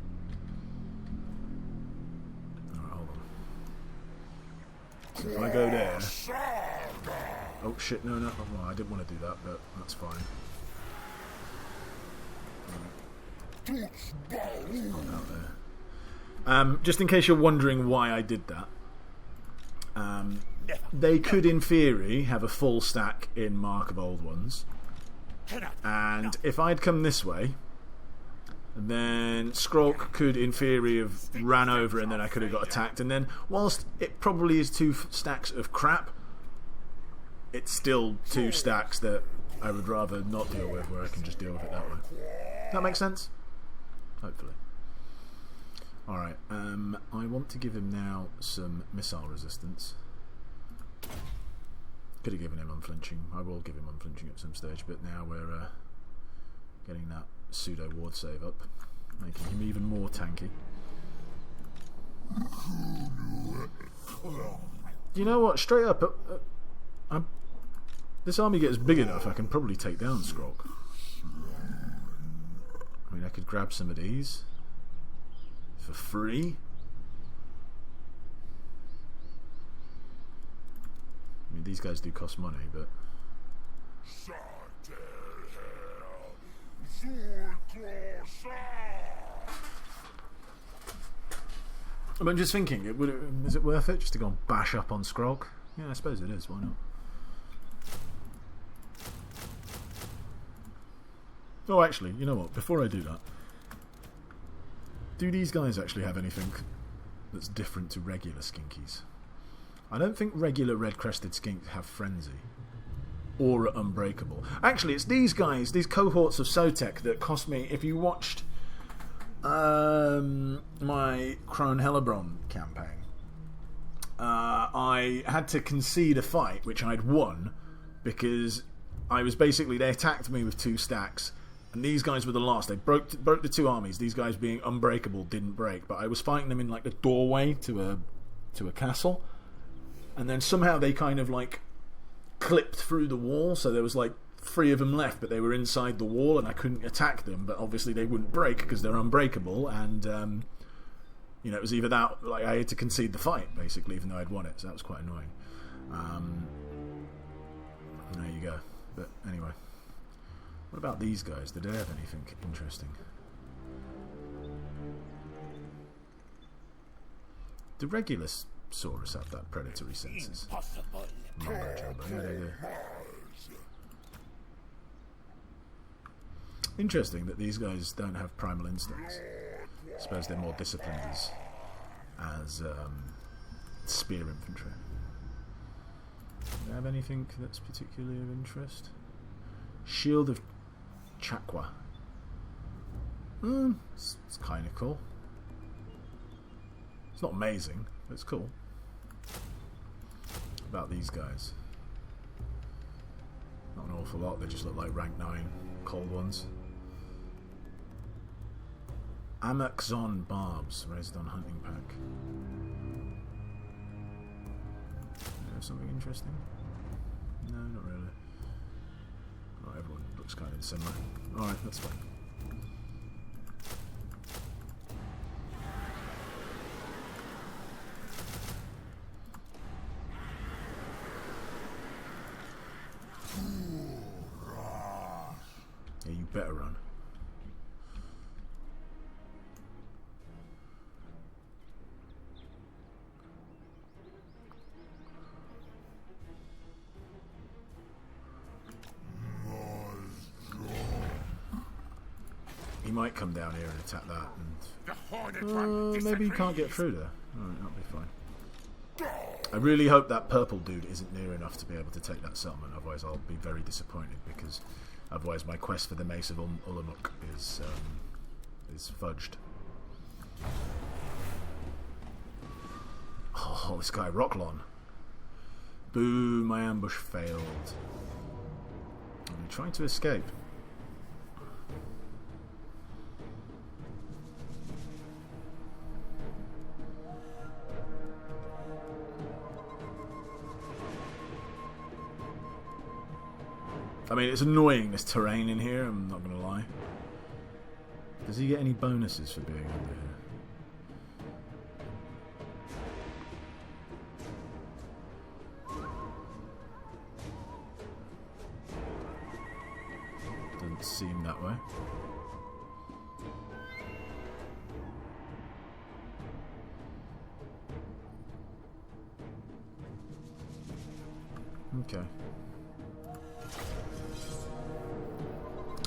Alright, hold on. So if I go there... Oh shit, no. Well, I didn't want to do that, but that's fine. Right. Out there. Just in case you're wondering why I did that. They could, in theory, have a full stack in Mark of Old Ones. And if I'd come this way, then Skrulk could, in theory, have ran over and then I could have got attacked. And then, whilst it probably is 2 stacks of crap, it's still 2 stacks that I would rather not deal with, where I can just deal with it that way. That makes sense? Hopefully. Alright, I want to give him now some missile resistance. Could have given him unflinching. I will give him unflinching at some stage, but now we're getting that pseudo ward save up, making him even more tanky. You know what? Straight up, this army gets big enough, I can probably take down Skrulk. I mean, I could grab some of these for free. I mean, these guys do cost money, but... I'm just thinking, is it worth it just to go and bash up on Skrulk? Yeah, I suppose it is, why not? Oh, actually, you know what? Before I do that, do these guys actually have anything that's different to regular skinkies? I don't think regular red-crested skinks have frenzy or are unbreakable. Actually, it's these guys, these cohorts of Sotek that cost me. If you watched my Crone Hellebron campaign, I had to concede a fight which I'd won because I was basically, they attacked me with 2 stacks. And these guys were the last. They broke the 2 armies. These guys being unbreakable didn't break. But I was fighting them in like the doorway to a castle. And then somehow they kind of like clipped through the wall. So there was like 3 of them left, but they were inside the wall and I couldn't attack them. But obviously they wouldn't break because they're unbreakable. And, you know, it was either that, like I had to concede the fight, basically, even though I'd won it. So that was quite annoying. There you go. But anyway. What about these guys? Did they have anything interesting? Do regular Saurus have that predatory senses? Yeah, they do. Interesting that these guys don't have primal instincts. I suppose they're more disciplined as spear infantry. Do they have anything that's particularly of interest? Shield of Chakwa. It's kind of cool. It's not amazing, but it's cool. about these guys? Not an awful lot. They just look like rank 9 cold ones. Amaxon barbs raised on hunting pack. Something interesting? No, not really. Oh, everyone looks kind of similar. Alright, that's fine. Yeah, you better run. He might come down here and attack that, and maybe you can't get through there. Alright, that'll be fine. I really hope that purple dude isn't near enough to be able to take that settlement, otherwise I'll be very disappointed, because otherwise my quest for the Mace of Ulamuk is fudged. Oh, this guy, Rocklon. Boo, my ambush failed. I'm trying to escape. I mean, it's annoying, this terrain in here, I'm not going to lie. Does he get any bonuses for being under here? Doesn't seem that way. Okay.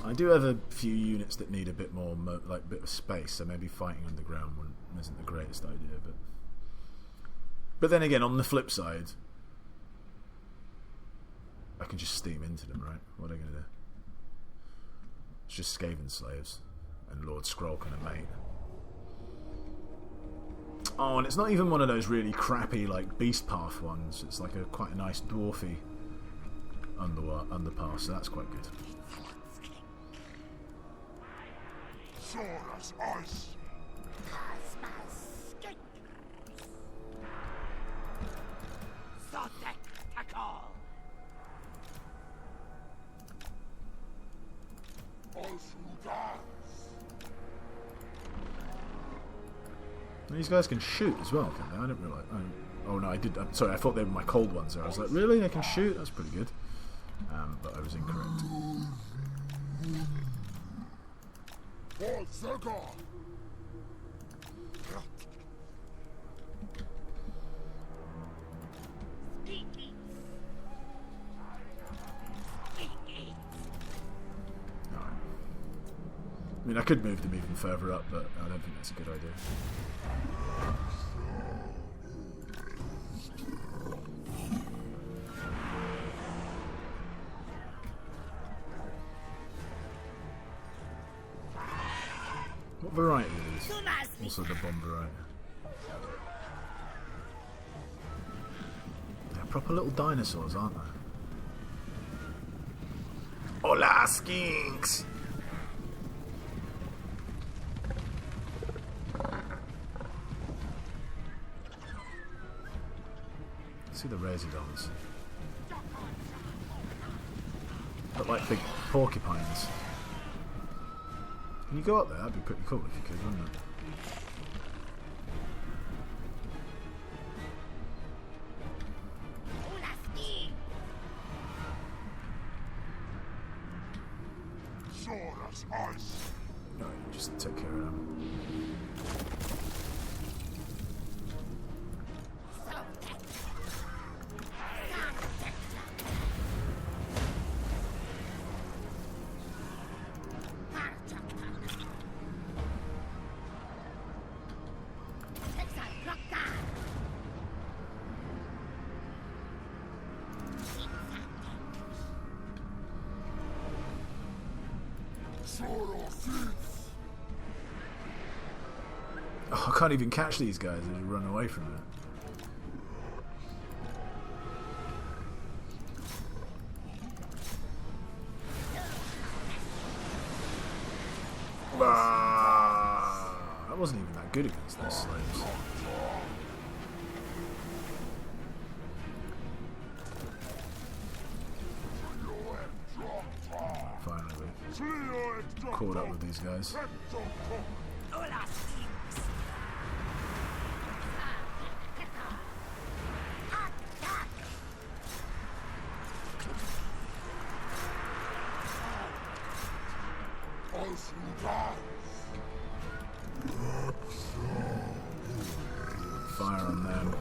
I do have a few units that need a bit more, like, bit of space, so maybe fighting underground isn't the greatest idea. But then again, on the flip side, I can just steam into them, right? What are they going to do? It's just Skaven slaves and Lord Skrolk and a mate. Oh, and it's not even one of those really crappy, like, Beast Path ones. It's like quite a nice dwarfy underpass, so that's quite good. Saurus ice. Skink. Zotek Akal. These guys can shoot as well, can't they? I didn't realise. Oh no, I did. I'm sorry, I thought they were my cold ones there. I was like, really? They can shoot? That's pretty good. But I was incorrect. Sega. I mean, I could move them even further up, but I don't think that's a good idea. What variety are these? Also the bomb variety. They're proper little dinosaurs, aren't they? Hola, skinks! See the Razordons. Look like big porcupines. Can you go up there? That'd be pretty cool if you could, wouldn't it? No, just take care of them. Oh, I can't even catch these guys. They just run away from it. That wasn't even that good against those slaves. Finally, caught up with these guys. Fire on them.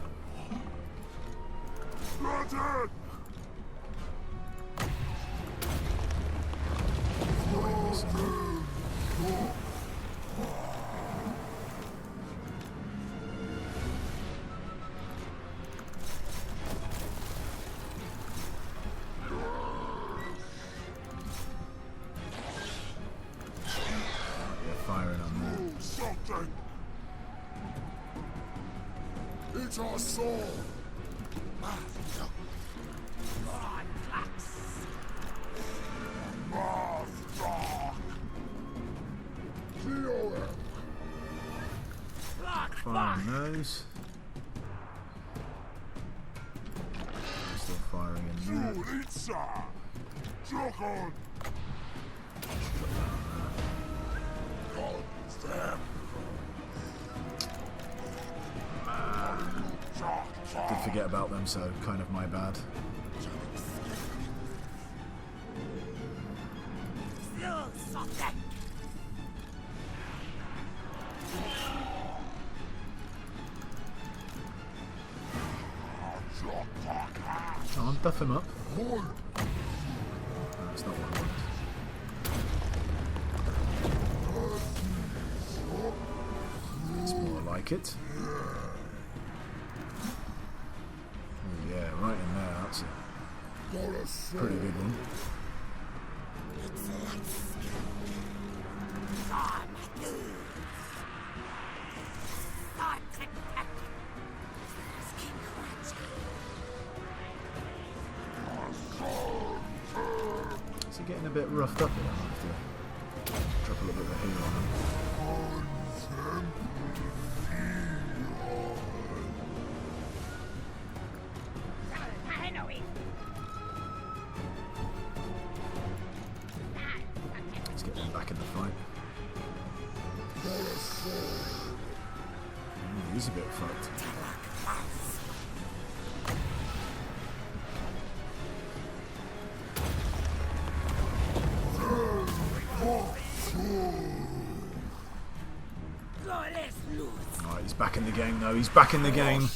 Firing on them. Something. It's our soul. Master. Fire on those. Still firing in there. Itza. Dragon. Did forget about them, so kind of my bad. Oh, I'm buff him up. No, that's not what I want. It's more like it. Oh, yeah, right in there. That's a pretty good one. Is he getting a bit roughed up here? I have to drop a little bit of a heal on him. Let's get them back in the fight. He's a bit fucked. Alright, he's back in the game though. He's back in the game.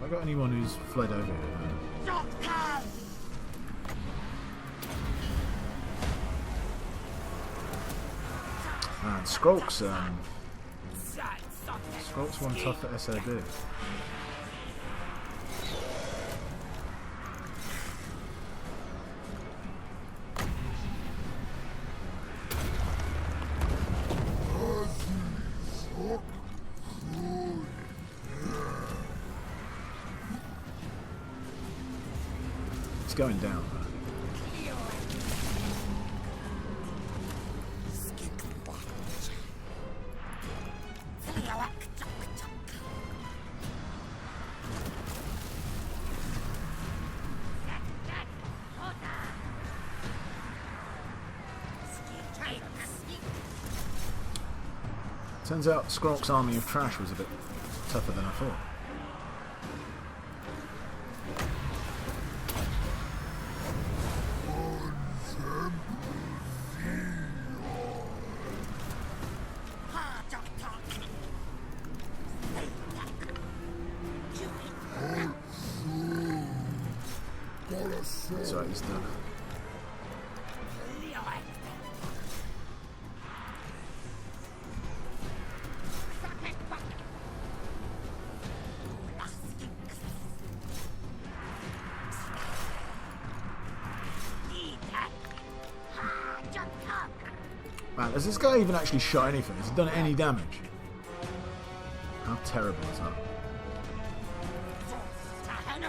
Have I got anyone who's fled over here? Man, Skulk's one tough at SOB. It's going down. Turns out Skulk's army of trash was a bit tougher than I thought. Sorry, he's done. Man, has this guy even actually shot anything? Has he done any damage? How terrible is that? Getting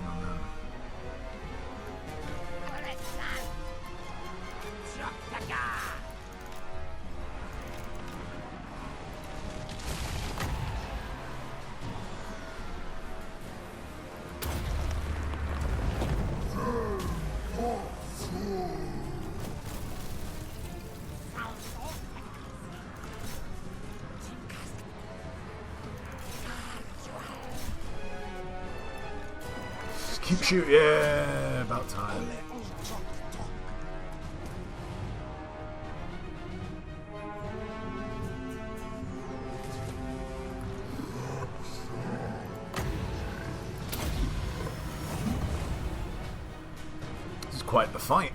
on there. Keep shooting, yeah, about time. This is quite the fight.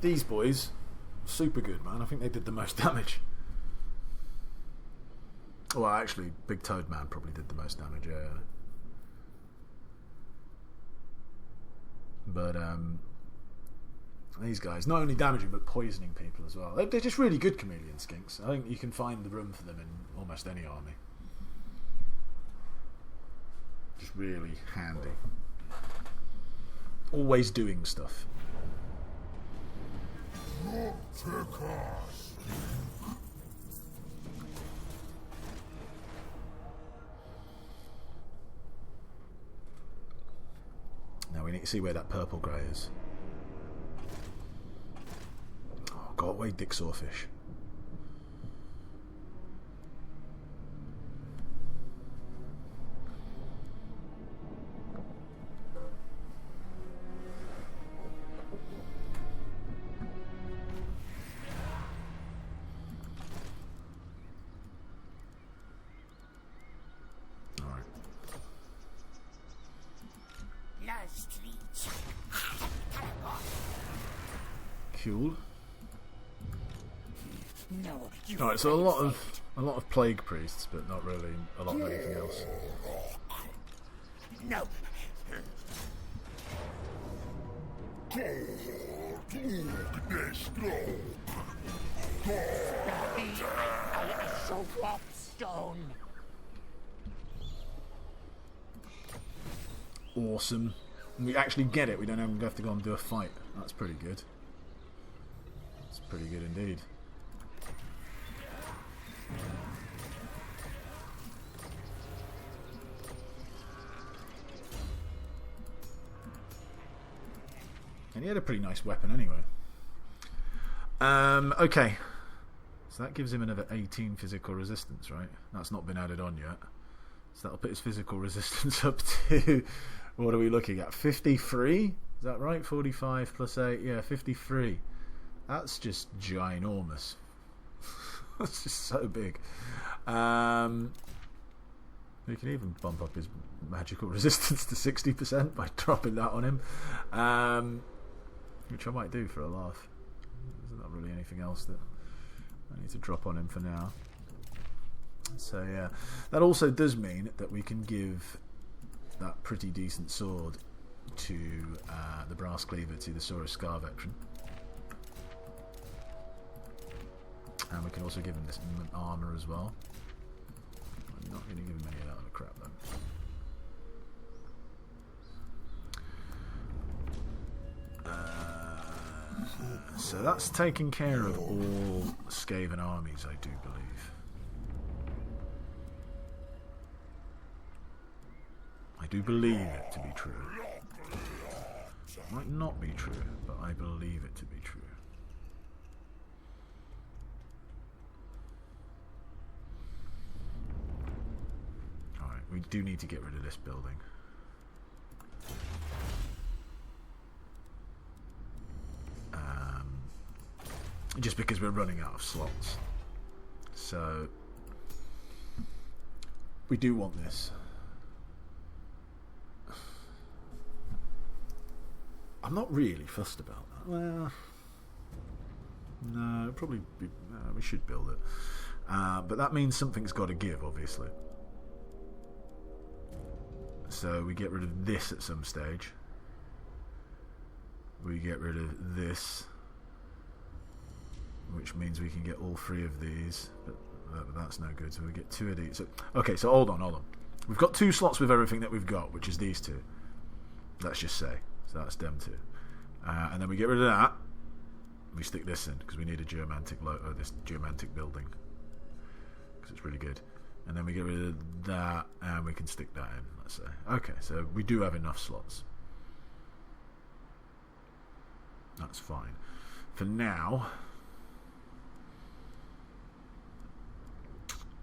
These boys, super good, man. I think they did the most damage. Well, actually, Big Toad Man probably did the most damage, yeah. But, these guys, not only damaging, but poisoning people as well. They're just really good chameleon skinks. I think you can find the room for them in almost any army. Just really handy. Always doing stuff. Now we need to see where that purple grey is. Oh, go away, dick sawfish. Cool. Alright, so a lot of plague priests, but not really a lot of anything else. No. Awesome. And we actually get it. We don't even have to go and do a fight. That's pretty good. That's pretty good indeed. And he had a pretty nice weapon anyway. Okay. So that gives him another 18 physical resistance, right? That's not been added on yet. So that'll put his physical resistance up to... What are we looking at? 53? Is that right? 45 plus 8? Yeah, 53. That's just ginormous. That's just so big. We can even bump up his magical resistance to 60% by dropping that on him. Which I might do for a laugh. There's not really anything else that I need to drop on him for now. So yeah, that also does mean that we can give that pretty decent sword to the brass cleaver to the Saurus Scar veteran, and we can also give him this armor as well. I'm not going to give him any of that other crap though. So that's taking care of all Skaven armies, I do believe. I do believe it to be true. It might not be true, but I believe it to be true. Alright, we do need to get rid of this building. Just because we're running out of slots. So We do want this. I'm not really fussed about that. Well, no, probably we should build it. But that means something's got to give, obviously. So we get rid of this at some stage. We get rid of this, which means we can get all 3 of these. But that's no good. So we get 2 of these. So, okay, so hold on. We've got 2 slots with everything that we've got, which is these 2. Let's just say. So that's them 2. And then we get rid of that. We stick this in because we need a geomantic this geomantic building because it's really good. And then we get rid of that and we can stick that in. Let's say. Okay, so we do have enough slots. That's fine. For now,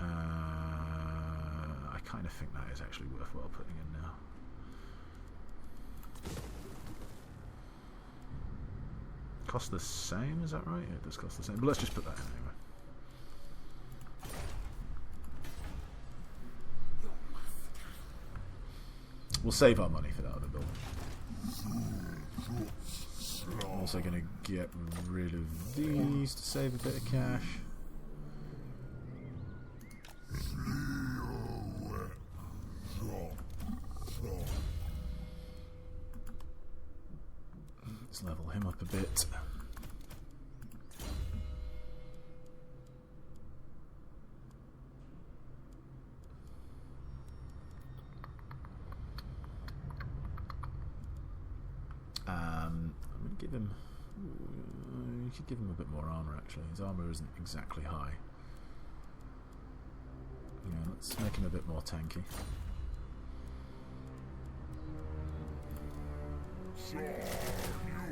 I kind of think that is actually worthwhile putting in now. Cost the same, is that right? Yeah, it does cost the same. But let's just put that in anyway. We'll save our money for that other building. I'm also going to get rid of these to save a bit of cash. Let's level him up a bit. I'm going to give him... you could give him a bit more armour actually. His armour isn't exactly high. Yeah, let's make him a bit more tanky.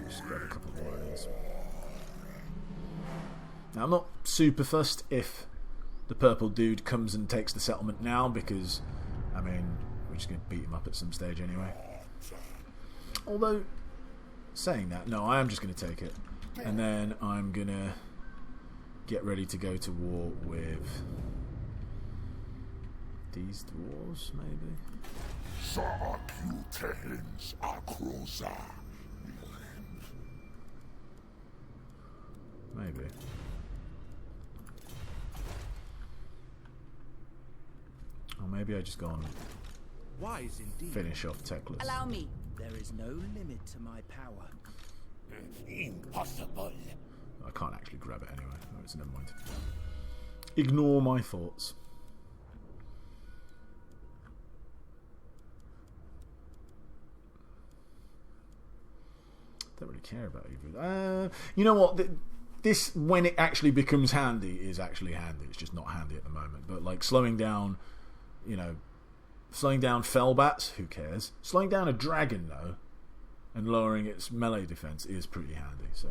Just grab a couple of warriors. Now I'm not super fussed if the purple dude comes and takes the settlement now because, I mean, we're just going to beat him up at some stage anyway. Although, saying that, no, I am just going to take it. And then I'm going to get ready to go to war with these dwarves, maybe? Maybe. Or maybe I just go on Wise indeed. finish off Teclis. Allow me. There is no limit to my power. Impossible. I can't actually grab it anyway. Oh, it's never mind. Ignore my thoughts. Don't really care about either. You know what? This, when it actually becomes handy, is actually handy. It's just not handy at the moment. But like slowing down, you know, slowing down Fellbats, who cares? Slowing down a dragon though, and lowering its melee defense is pretty handy. So,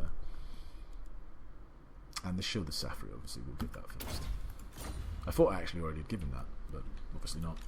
and the Shield of Safri, obviously, we'll give that first. I thought I actually already had given that, but obviously not.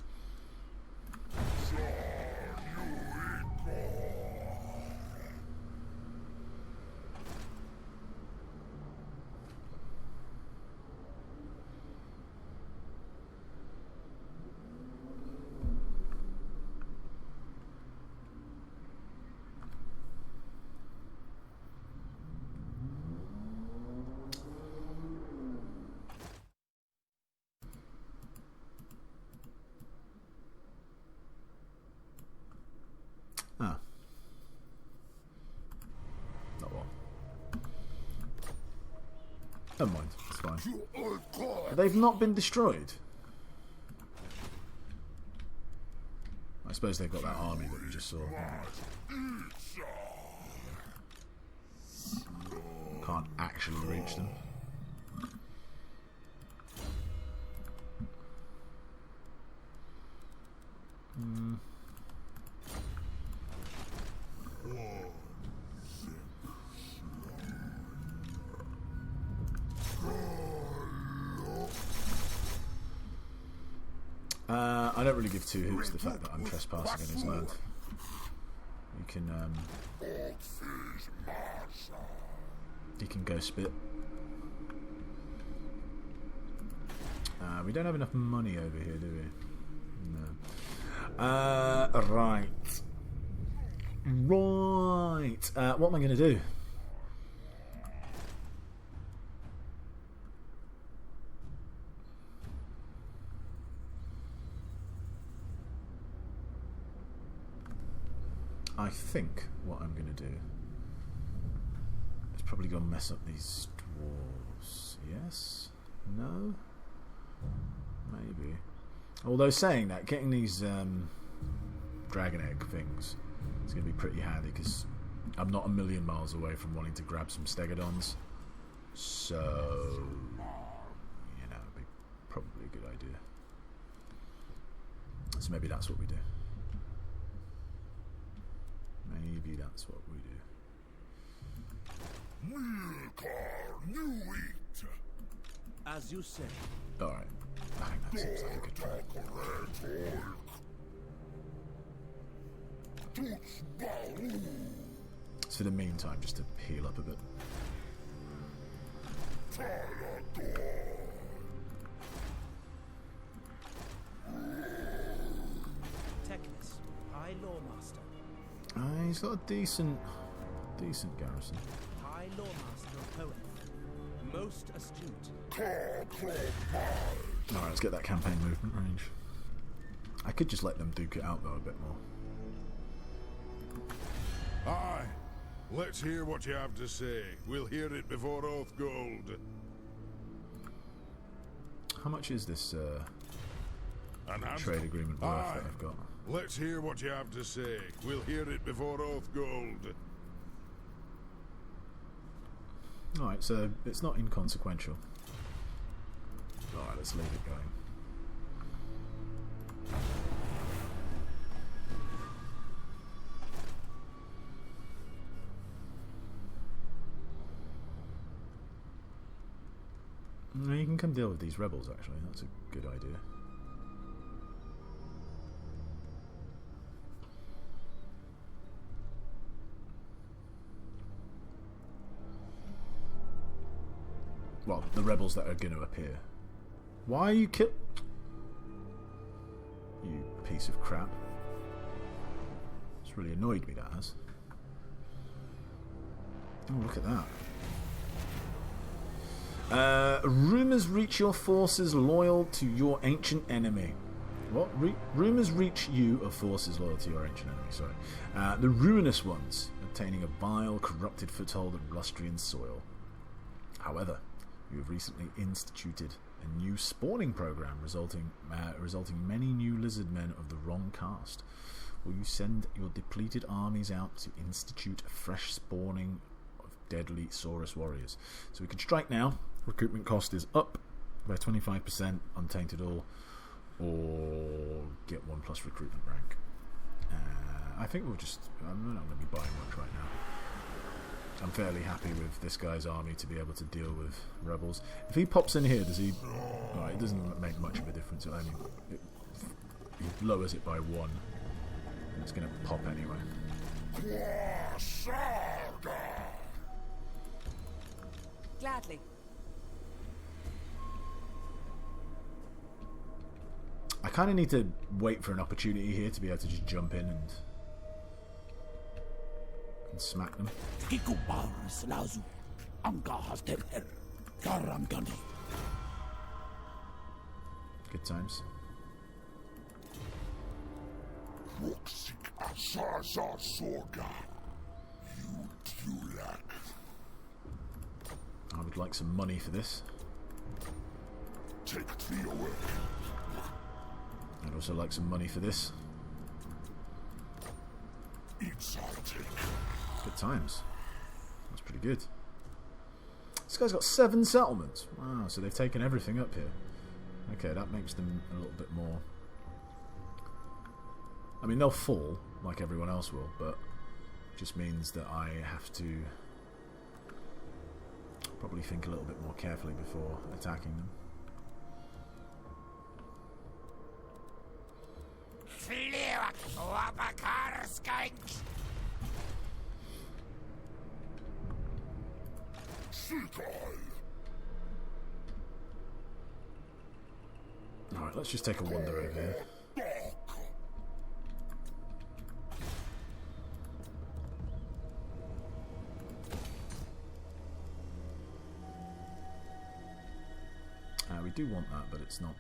Ah. Not one. Never mind, it's fine. They've not been destroyed. I suppose they've got that army that we just saw. Can't actually reach them. I don't really give two hoots the fact that I'm trespassing in his land. You can go spit. We don't have enough money over here, do we? No. Right. Right. What am I going to do? I think what I'm going to do is probably going to mess up these dwarves. Yes? No? Maybe. Although saying that, getting these dragon egg things is going to be pretty handy because I'm not a million miles away from wanting to grab some stegodons. So, you know, it'd be probably a good idea. So maybe that's what we do. Maybe that's what we do. Milkar, new eat. As you say. Alright. I think that seems like a good try. So for the meantime, just to heal up a bit. Technis, High Lawmaster. He's got a decent garrison. High Lawmaster of Poet. Most astute. Alright, let's get that campaign movement range. I could just let them duke it out though a bit more. Aye. Let's hear what you have to say. We'll hear it before Oath Gold. How much is this trade agreement worth that I've got? Let's hear what you have to say. We'll hear it before Oath Gold. Alright, so it's not inconsequential. Alright, let's leave it going. No, you can come deal with these rebels, actually. That's a good idea. Well, the rebels that are going to appear. Why are you You piece of crap. It's really annoyed me, that has. Oh, look at that. Rumours reach your forces loyal to your ancient enemy. What? Rumours reach you of forces loyal to your ancient enemy, sorry. The ruinous ones, obtaining a vile, corrupted foothold in Lustrian soil. However, you have recently instituted a new spawning program resulting many new lizard men of the wrong caste. Will you send your depleted armies out to institute a fresh spawning of deadly Saurus warriors? So we can strike now. Recruitment cost is up by 25%, untainted all, or get 1+ recruitment rank. I think we'll just... I'm not going to be buying much right now. I'm fairly happy with this guy's army to be able to deal with rebels. If he pops in here, does he... Oh, it doesn't make much of a difference. It lowers it by 1. And it's going to pop anyway. Gladly. I kind of need to wait for an opportunity here to be able to just jump in and smack them. Good times. I would like some money for this. Take thee away. I'd also like some money for this. Itza take. Good times. That's pretty good. This guy's got 7 settlements. Wow, so they've taken everything up here. Okay, that makes them a little bit more... I mean, they'll fall, like everyone else will, but it just means that I have to probably think a little bit more carefully before attacking them. Alright, let's just take a wander over here. we do want that, but it's not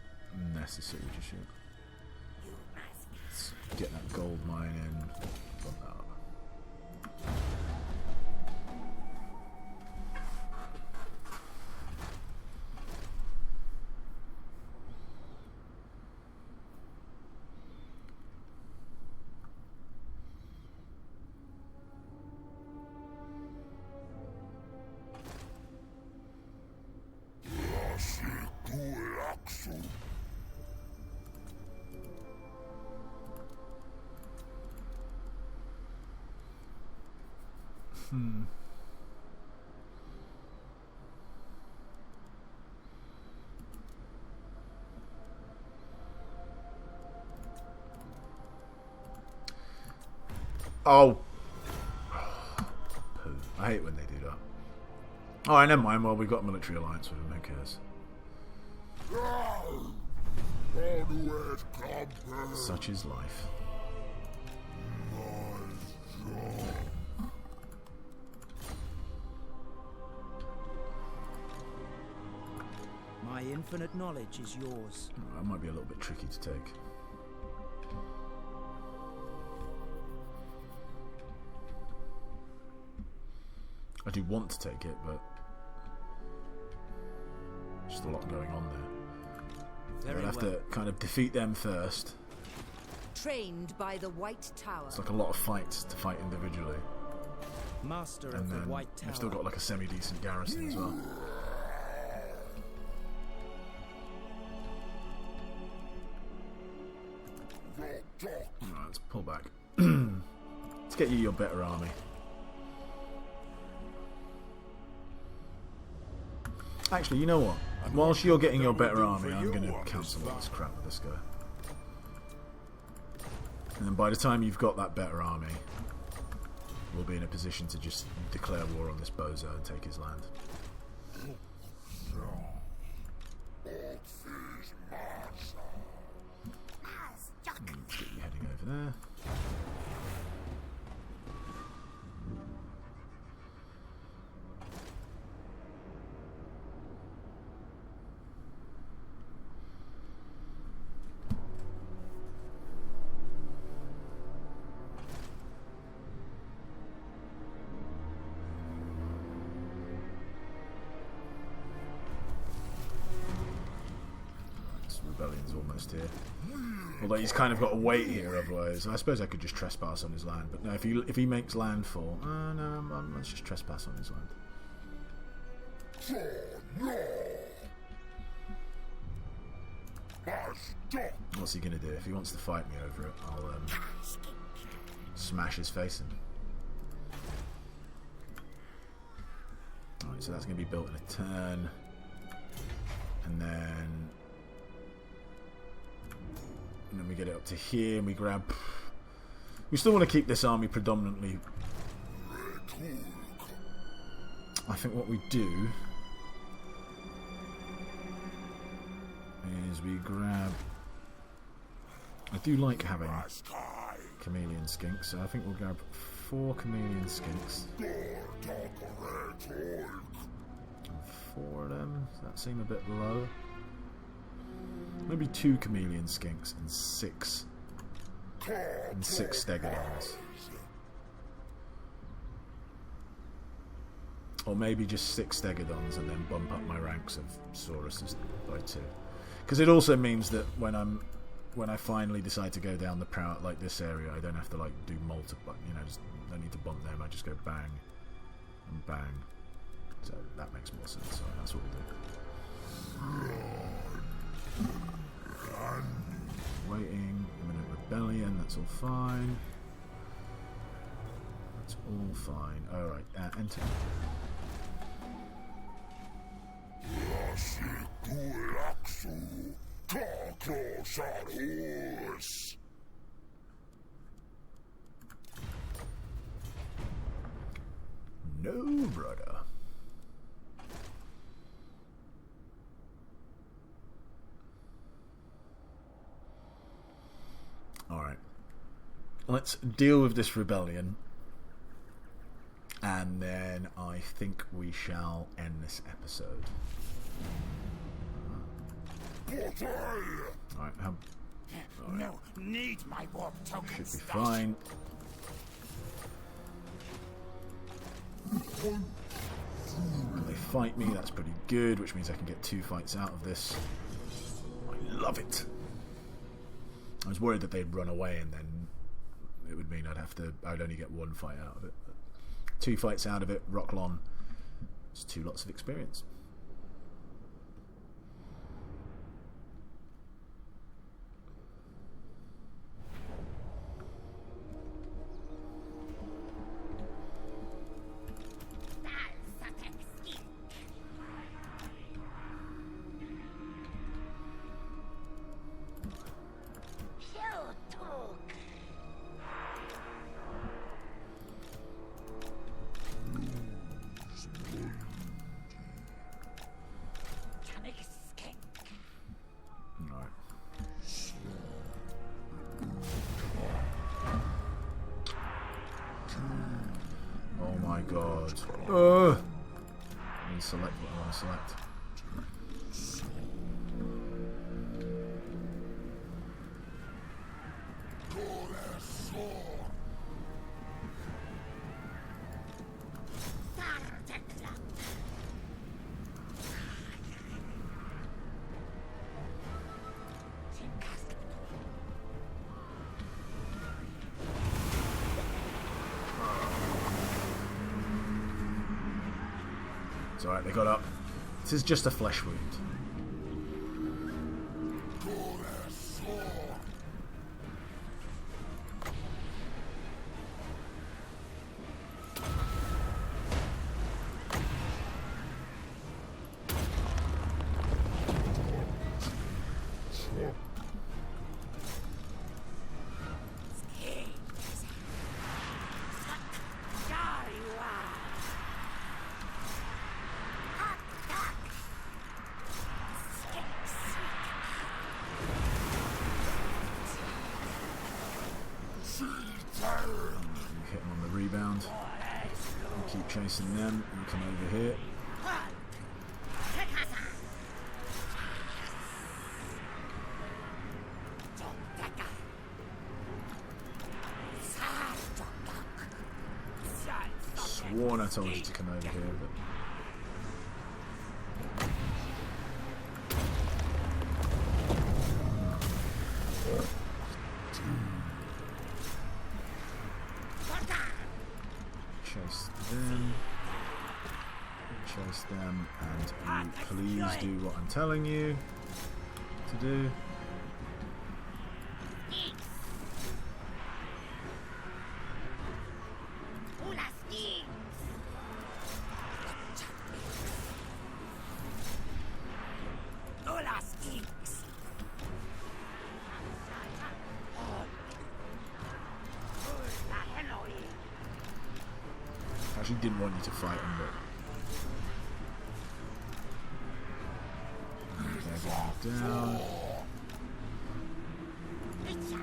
necessary just yet. Let's get that gold mine in. Bump that up. Oh. Poo. I hate when they do that. Oh, never mind. Well, we've got a military alliance with them. Who cares? Such is life. My infinite knowledge is yours. Oh, that might be a little bit tricky to take. I do want to take it, but just a lot going on there. I'll have to kind of defeat them first. Trained by the White Tower. It's like a lot of fights to fight individually. Master And of the then White Tower. they've still got like a semi-decent garrison as well. Alright, let's pull back. Let's get you your better army. Actually, you know what? Whilst you're getting your better army, I'm going to cancel all this crap with this guy. And then by the time you've got that better army, we'll be in a position to just declare war on this bozo and take his land. Let's get you heading over there. Rebellion's almost here. Although he's kind of got to wait here otherwise. I suppose I could just trespass on his land, but no, if he makes landfall, let's just trespass on his land. What's he gonna do? If he wants to fight me over it, I'll smash his face in. Alright, so that's gonna be built in a turn. And then we get it up to here and we grab... We still want to keep this army predominantly... I think what we do is we grab... I do like having chameleon skinks, so I think we'll grab 4 chameleon skinks. 4 of them. Does that seem a bit low? Maybe 2 chameleon skinks and 6 stegodons. Or maybe just 6 stegodons and then bump up my ranks of Sauruses by 2. Because it also means that when I finally decide to go down the prow like this area, I don't have to like do multiple, just don't need to bump them. I just go bang and bang. So that makes more sense. So that's what we'll do. Waiting, imminent rebellion, that's all fine. That's all fine. Alright, enter. No, brother. Alright. Let's deal with this rebellion. And then I think we shall end this episode. Alright, No need my warp should tokens. be fine. They fight me, that's pretty good, which means I can get 2 fights out of this. I love it. I was worried that they'd run away and then it would mean I'd only get 1 fight out of it. But 2 fights out of it, Rocklon. It's 2 lots of experience. Select what I want to select. It's alright, they got up. This is just a flesh wound. Keep chasing them. You come over here. Sworn I told you to come over here, but chase them, and you please do what I'm telling you to do. Actually didn't want you to fight him, but they're going down. Getting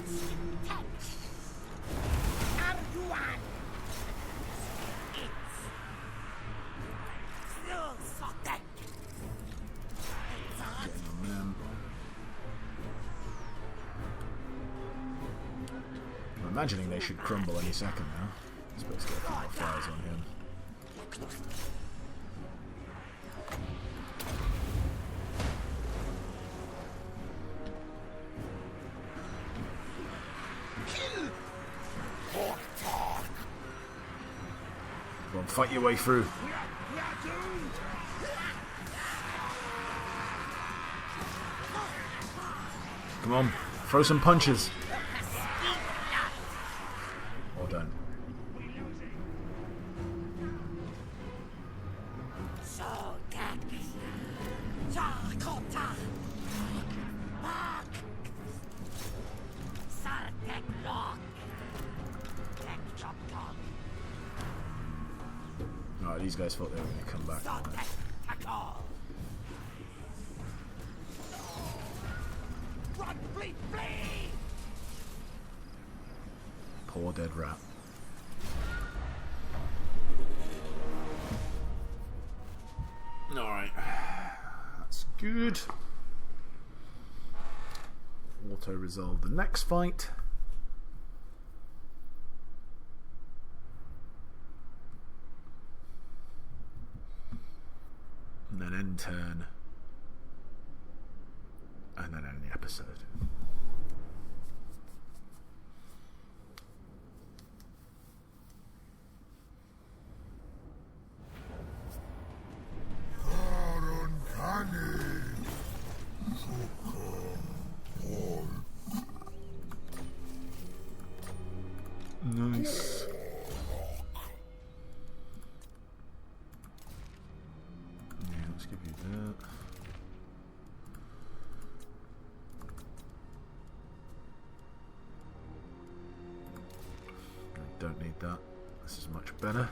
on them. I'm imagining they should crumble any second now. I'm supposed to get a few more fires on him. Go on, fight your way through. Come on, throw some punches. Or don't. Alright, these guys thought they were going to come back. Run, flee, flee! Poor dead rat. Alright. That's good. auto-resolve the next fight. And then end turn. And then end the episode. Nice. Yeah, let's give you that. I don't need that. This is much better.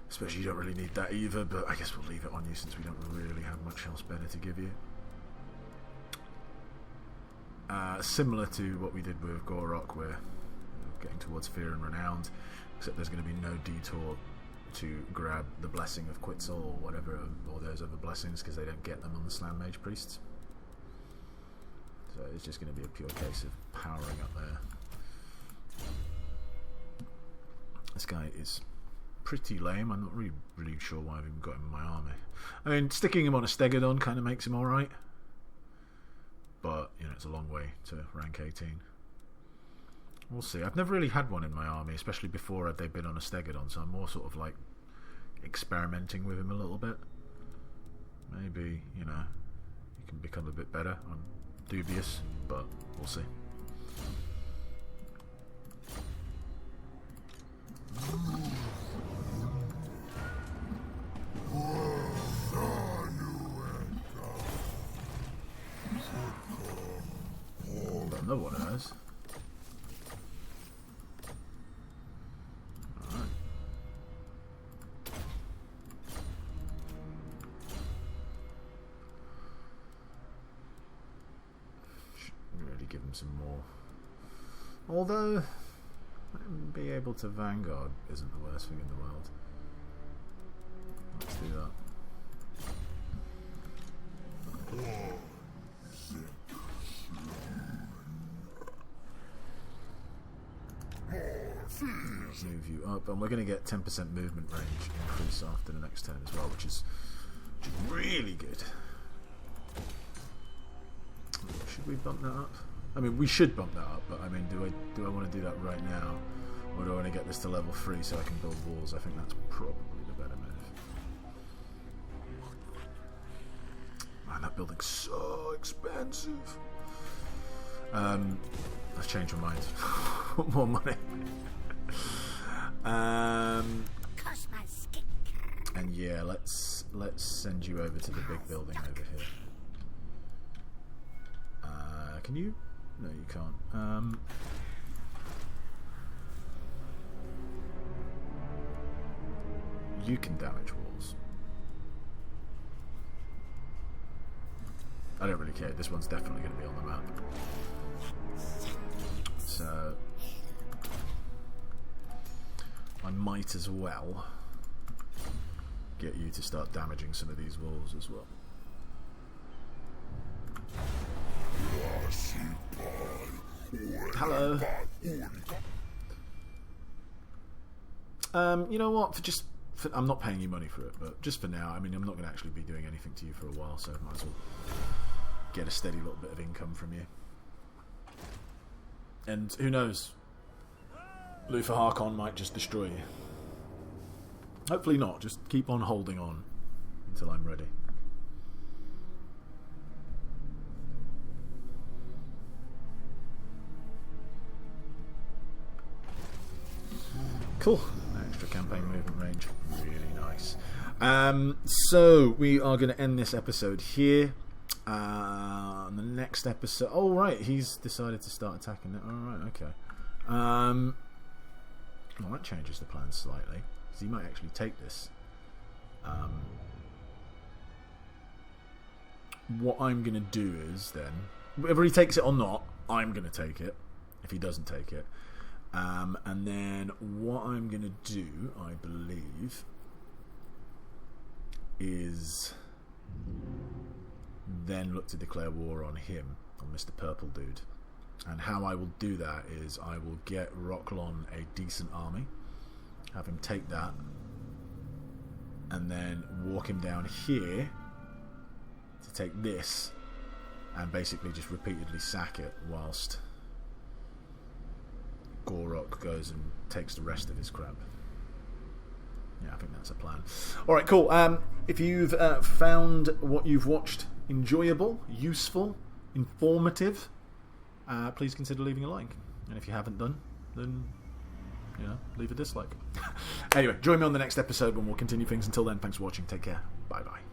Especially you don't really need that either, but I guess we'll leave it on you since we don't really have much else better to give you. Similar to what we did with Gor-Rok, we're getting towards Fear and Renowned, except there's going to be no detour to grab the Blessing of Quetzal or whatever, or those other blessings, because they don't get them on the Slam Mage Priests. So it's just going to be a pure case of powering up there. This guy is pretty lame. I'm not really sure why I've even got him in my army. I mean, sticking him on a Stegodon kind of makes him alright. But, you know, it's a long way to rank 18. We'll see. I've never really had one in my army, especially before they've been on a Stegodon, so I'm more sort of like experimenting with him a little bit. Maybe, you know, he can become a bit better. I'm dubious, but we'll see. Got another one of those. Alright. Should really give him some more. Although, be able to Vanguard isn't the worst thing in the world. Let's do that. Move you up, and we're going to get 10% movement range increase after the next turn as well, which is really good. Should we bump that up? I mean, we should bump that up, but I mean, do I want to do that right now, or do I want to get this to level 3 so I can build walls? I think that's probably the better move. Man, that building's so expensive. I've changed my mind. More money. And yeah, let's send you over to the big building over here. Can you? No, you can't. You can damage walls. I don't really care. This one's definitely going to be on the map. So I might as well get you to start damaging some of these walls as well. Hello. You know what? I'm not paying you money for it, but just for now. I mean, I'm not going to actually be doing anything to you for a while, so I might as well get a steady little bit of income from you. And who knows? Luther Harkon might just destroy you. Hopefully not. Just keep on holding on until I'm ready. Cool. Extra campaign movement range. Really nice. So we are going to end this episode here. The next episode. Oh right, he's decided to start attacking it. All right, okay. Well, that changes the plan slightly because he might actually take this. What I'm going to do is then, whether he takes it or not, I'm going to take it. If he doesn't take it, and then what I'm going to do, I believe, is then look to declare war on him, on Mr. Purple Dude. And how I will do that is I will get Rocklon a decent army, have him take that, and then walk him down here to take this, and basically just repeatedly sack it whilst Gor-Rok goes and takes the rest of his crap. Yeah, I think that's a plan. Alright, cool. If you've found what you've watched enjoyable, useful, informative, please consider leaving a like. And if you haven't done, then, you know, leave a dislike. Anyway, join me on the next episode when we'll continue things. Until then, thanks for watching. Take care. Bye-bye.